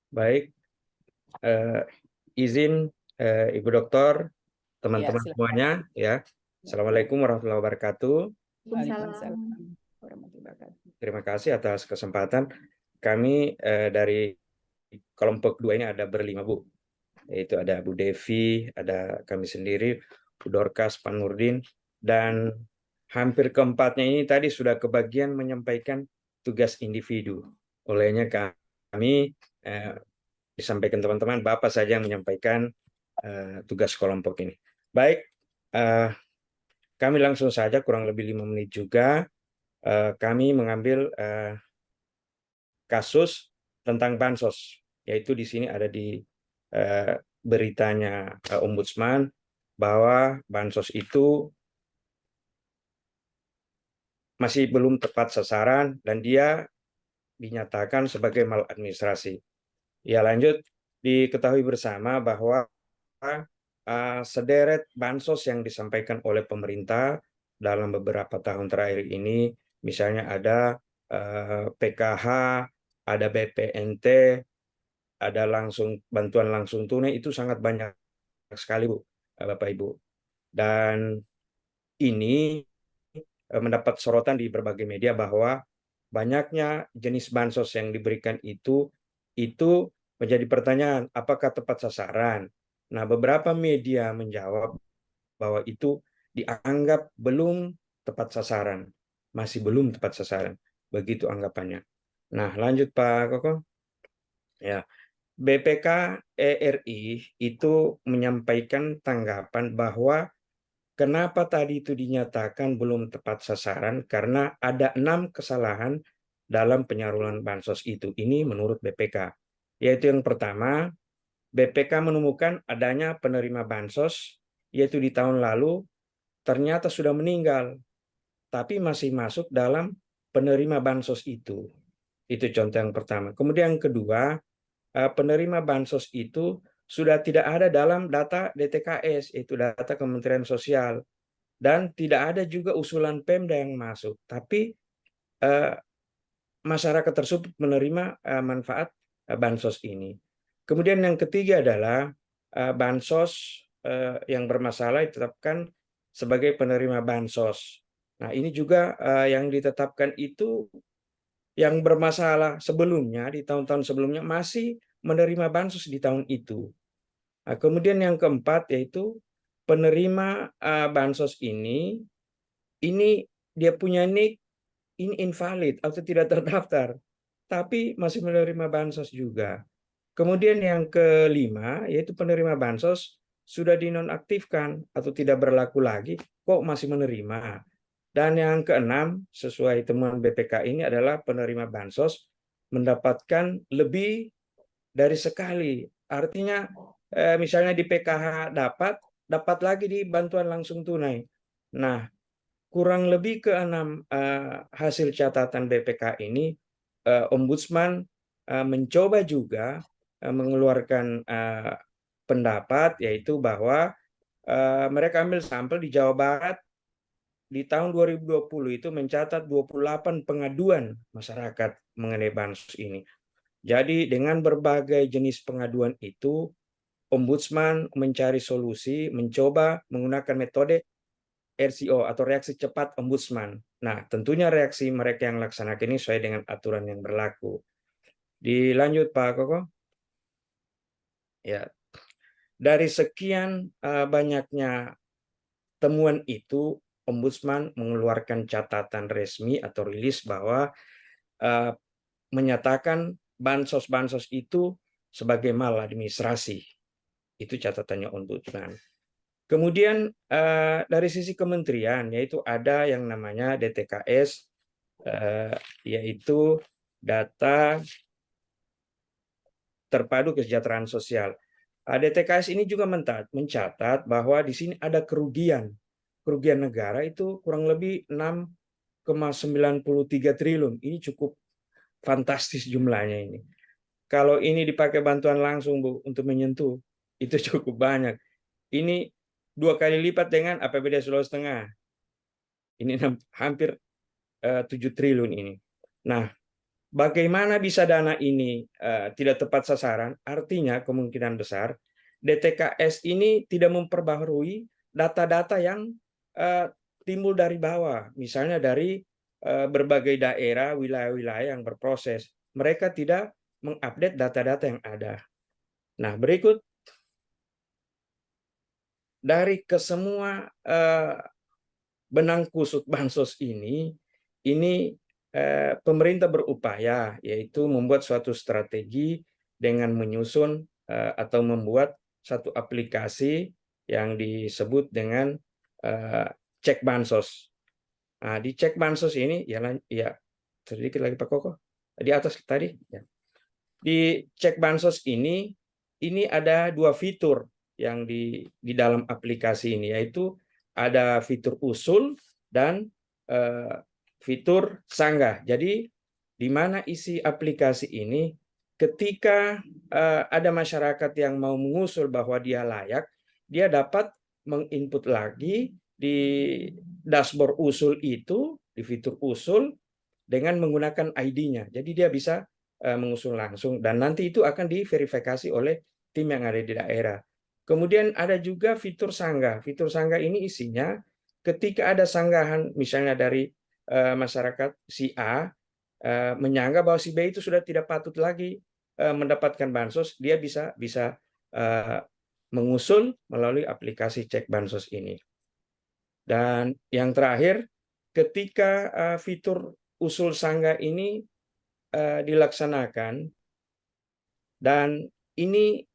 baik. Izin Ibu Dokter, teman-teman semuanya, ya. Assalamualaikum warahmatullahi wabarakatuh. Waalaikumsalam warahmatullahi wabarakatuh. Terima kasih atas kesempatan. Kami dari kelompok 2 ini ada berlima, Bu. Yaitu ada Bu Devi, ada kami sendiri, Bu Dorcas, Pak Nurdin, dan hampir keempatnya ini tadi sudah kebagian menyampaikan tugas individu. Olehnya kami disampaikan teman-teman, Bapak saja yang menyampaikan tugas kelompok ini. Baik, kami langsung saja, kurang lebih 5 menit juga. Kami mengambil kasus tentang bansos, yaitu di sini ada di beritanya Ombudsman bahwa bansos itu masih belum tepat sasaran dan dia dinyatakan sebagai maladministrasi. Ya, lanjut, diketahui bersama bahwa sederet bansos yang disampaikan oleh pemerintah dalam beberapa tahun terakhir ini, misalnya ada PKH, ada BPNT, ada bantuan langsung tunai, itu sangat banyak sekali, Bu, Bapak Ibu. Dan ini mendapat sorotan di berbagai media bahwa banyaknya jenis bansos yang diberikan itu menjadi pertanyaan, apakah tepat sasaran? Nah, beberapa media menjawab bahwa itu dianggap belum tepat sasaran, masih belum tepat sasaran, begitu anggapannya. Nah, lanjut Pak Koko. Ya, BPK ERI itu menyampaikan tanggapan bahwa Kenapa tadi itu dinyatakan belum tepat sasaran? Karena ada 6 kesalahan dalam penyaluran bansos itu. Ini menurut BPK. Yaitu yang pertama, BPK menemukan adanya penerima bansos, yaitu di tahun lalu ternyata sudah meninggal, tapi masih masuk dalam penerima bansos itu. Itu contoh yang pertama. Kemudian yang kedua, penerima bansos itu sudah tidak ada dalam data DTKS, itu data Kementerian Sosial. Dan tidak ada juga usulan Pemda yang masuk. Tapi masyarakat tersebut menerima manfaat bansos ini. Kemudian yang ketiga adalah bansos yang bermasalah ditetapkan sebagai penerima bansos. Nah, ini juga yang ditetapkan itu yang bermasalah sebelumnya, di tahun-tahun sebelumnya masih menerima bansos di tahun itu. Nah, kemudian yang keempat yaitu penerima bansos ini dia punya nik, ini invalid atau tidak terdaftar, tapi masih menerima bansos juga. Kemudian yang kelima yaitu penerima bansos sudah dinonaktifkan atau tidak berlaku lagi, kok masih menerima. Dan yang keenam, sesuai temuan BPK ini adalah penerima bansos mendapatkan lebih dari sekali. Artinya misalnya di PKH dapat lagi di bantuan langsung tunai. Nah, kurang lebih ke-6 hasil catatan BPK ini, Ombudsman mencoba juga mengeluarkan pendapat, yaitu bahwa mereka ambil sampel di Jawa Barat di tahun 2020 itu mencatat 28 pengaduan masyarakat mengenai bansos ini. Jadi dengan berbagai jenis pengaduan itu, Ombudsman mencari solusi, mencoba menggunakan metode RCO atau reaksi cepat Ombudsman. Nah, tentunya reaksi mereka yang laksanakan ini sesuai dengan aturan yang berlaku. Dilanjut Pak Koko. Ya, dari sekian banyaknya temuan itu, Ombudsman mengeluarkan catatan resmi atau rilis bahwa menyatakan bansos-bansos itu sebagai maladministrasi. Itu catatannya Ombudsman. Kemudian dari sisi kementerian, yaitu ada yang namanya DTKS, yaitu data terpadu kesejahteraan sosial. DTKS ini juga mencatat bahwa di sini ada kerugian negara itu kurang lebih 6,93 triliun. Ini cukup fantastis jumlahnya ini. Kalau ini dipakai bantuan langsung Bu untuk menyentuh, itu cukup banyak. Ini 2 kali lipat dengan APBD Sulawesi Tengah. Ini hampir 7 triliun ini. Nah, bagaimana bisa dana ini tidak tepat sasaran? Artinya kemungkinan besar DTKS ini tidak memperbaharui data-data yang timbul dari bawah. Misalnya dari berbagai daerah, wilayah-wilayah yang berproses. Mereka tidak mengupdate data-data yang ada. Nah, berikut dari kesemua benang kusut bansos ini pemerintah berupaya yaitu membuat suatu strategi dengan menyusun atau membuat satu aplikasi yang disebut dengan cek bansos. Nah, di cek bansos ini ya sedikit lagi Pak Koko di atas tadi ya. Di cek bansos ini ada 2 fitur yang di dalam aplikasi ini, yaitu ada fitur usul dan fitur sanggah. Jadi di mana isi aplikasi ini ketika ada masyarakat yang mau mengusul bahwa dia layak, dia dapat menginput lagi di dashboard usul itu, di fitur usul dengan menggunakan ID-nya. Jadi dia bisa mengusul langsung dan nanti itu akan diverifikasi oleh tim yang ada di daerah. Kemudian ada juga fitur sanggah. Fitur sanggah ini isinya ketika ada sanggahan misalnya dari masyarakat si A menyanggah bahwa si B itu sudah tidak patut lagi mendapatkan bansos, dia bisa mengusul melalui aplikasi cek bansos ini. Dan yang terakhir, ketika fitur usul sanggah ini dilaksanakan dan ini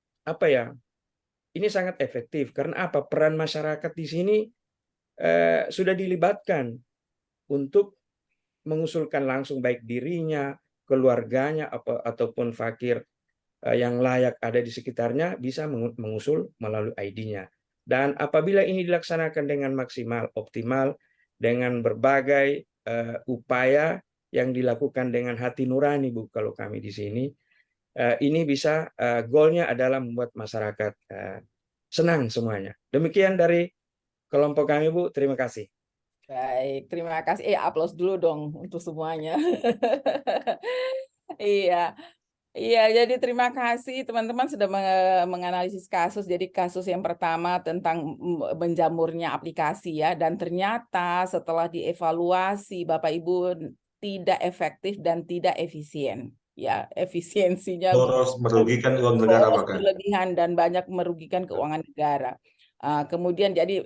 ini sangat efektif karena apa? Peran masyarakat di sini sudah dilibatkan untuk mengusulkan langsung baik dirinya, keluarganya, ataupun fakir yang layak ada di sekitarnya bisa mengusul melalui ID-nya. Dan apabila ini dilaksanakan dengan maksimal, optimal, dengan berbagai upaya yang dilakukan dengan hati nurani, Bu, kalau kami di sini, ini bisa goalnya adalah membuat masyarakat senang semuanya. Demikian dari kelompok kami, Bu. Terima kasih. Baik, terima kasih. Aplaus dulu dong untuk semuanya. Iya. Iya, jadi terima kasih teman-teman sudah menganalisis kasus. Jadi kasus yang pertama tentang menjamurnya aplikasi ya, dan ternyata setelah dievaluasi Bapak Ibu tidak efektif dan tidak efisien. Ya, efisiensinya Boros, merugikan uang negara boros bahkan. berlebihan dan banyak merugikan keuangan negara. Kemudian jadi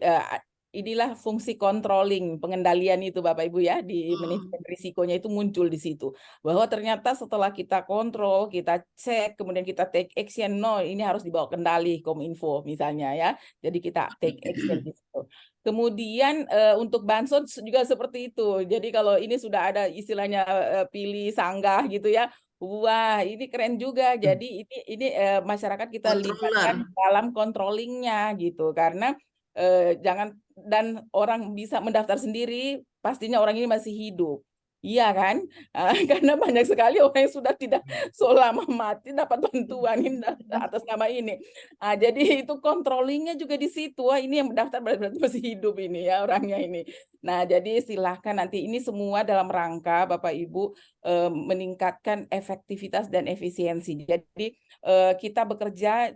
inilah fungsi controlling, pengendalian itu Bapak Ibu ya, di manajemen risikonya itu muncul di situ. Bahwa ternyata setelah kita kontrol, kita cek, kemudian kita take action, no ini harus dibawa kendali Kominfo misalnya ya. Jadi kita take action di situ. Kemudian untuk bansos juga seperti itu. Jadi kalau ini sudah ada istilahnya pilih sanggah gitu ya. Wah, ini keren juga. Jadi ini masyarakat kita libatkan dalam controllingnya gitu. Karena jangan, dan orang bisa mendaftar sendiri, pastinya orang ini masih hidup. Iya kan? Karena banyak sekali orang yang sudah tidak selama mati dapat bantuan atas nama ini. Jadi itu controllingnya juga di situ. Wah, ini yang mendaftar berarti masih hidup ini ya orangnya ini. Nah, jadi silahkan nanti ini semua dalam rangka Bapak Ibu meningkatkan efektivitas dan efisiensi. Jadi kita bekerja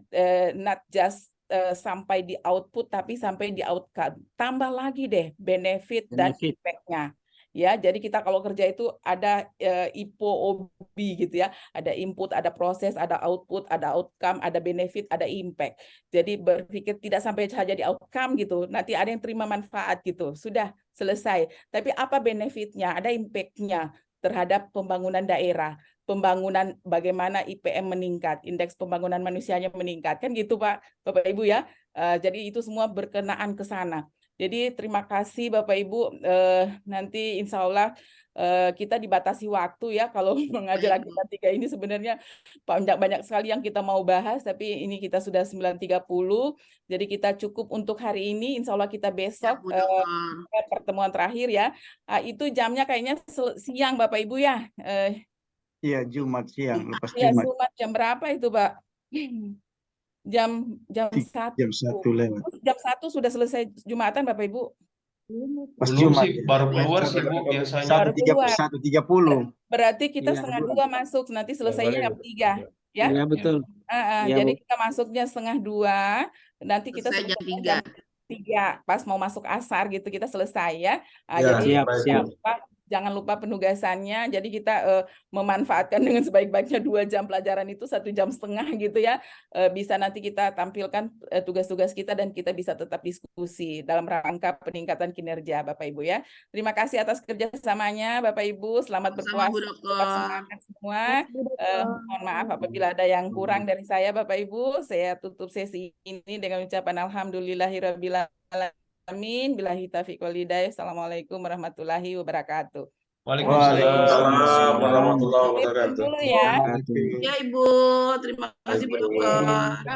not just sampai di output tapi sampai di outcome. Tambah lagi deh benefit dan impact-nya. Ya, jadi kita kalau kerja itu ada IPO, OB gitu ya, ada input, ada proses, ada output, ada outcome, ada benefit, ada impact. Jadi berpikir tidak sampai saja di outcome gitu, nanti ada yang terima manfaat gitu, sudah selesai. Tapi apa benefitnya? Ada impact-nya terhadap pembangunan daerah, pembangunan bagaimana IPM meningkat, indeks pembangunan manusianya meningkat, kan gitu Pak, Bapak Ibu ya. Jadi itu semua berkenaan ke sana. Jadi terima kasih Bapak Ibu, nanti insya Allah kita dibatasi waktu ya kalau mengajar agenda 3 ini sebenarnya banyak sekali yang kita mau bahas, tapi ini kita sudah 9.30, jadi kita cukup untuk hari ini, insya Allah kita besok pertemuan terakhir ya, itu jamnya kayaknya siang Bapak Ibu ya. Iya, Jumat siang, lepas ya, Jumat. Jumat jam berapa itu Pak? Jam 1. Jam 1 lewat. Jam 1 sudah selesai Jumatan Bapak Ibu? Pas Belum Jumat. sih, baru keluar sih Bu biasanya. 1.30. Berarti kita Iya, 1:30 masuk, nanti selesainya jam 3. Ya? Iya, betul. Iya, Jadi Bu. kita masuknya 1:30, nanti kita Selesai jam selesai 3. jam 3, pas mau masuk asar gitu kita selesai ya. Ya, Jadi siap. jangan lupa penugasannya. Jadi kita memanfaatkan dengan sebaik-baiknya 2 jam pelajaran itu 1,5 jam gitu ya. Bisa nanti kita tampilkan tugas-tugas kita dan kita bisa tetap diskusi dalam rangka peningkatan kinerja Bapak Ibu ya. Terima kasih atas kerjasamanya Bapak Ibu. Selamat berpuasa. Tetap semangat semua. Mohon maaf apabila ada yang kurang dari saya Bapak Ibu. Saya tutup sesi ini dengan ucapan alhamdulillahirabbil alamin. Amin. Billahi taufiq wal hidayah. Assalamualaikum warahmatullahi wabarakatuh. Waalaikumsalam warahmatullahi wabarakatuh. Dulu ya. Ya Ibu, terima kasih Bu Dokter.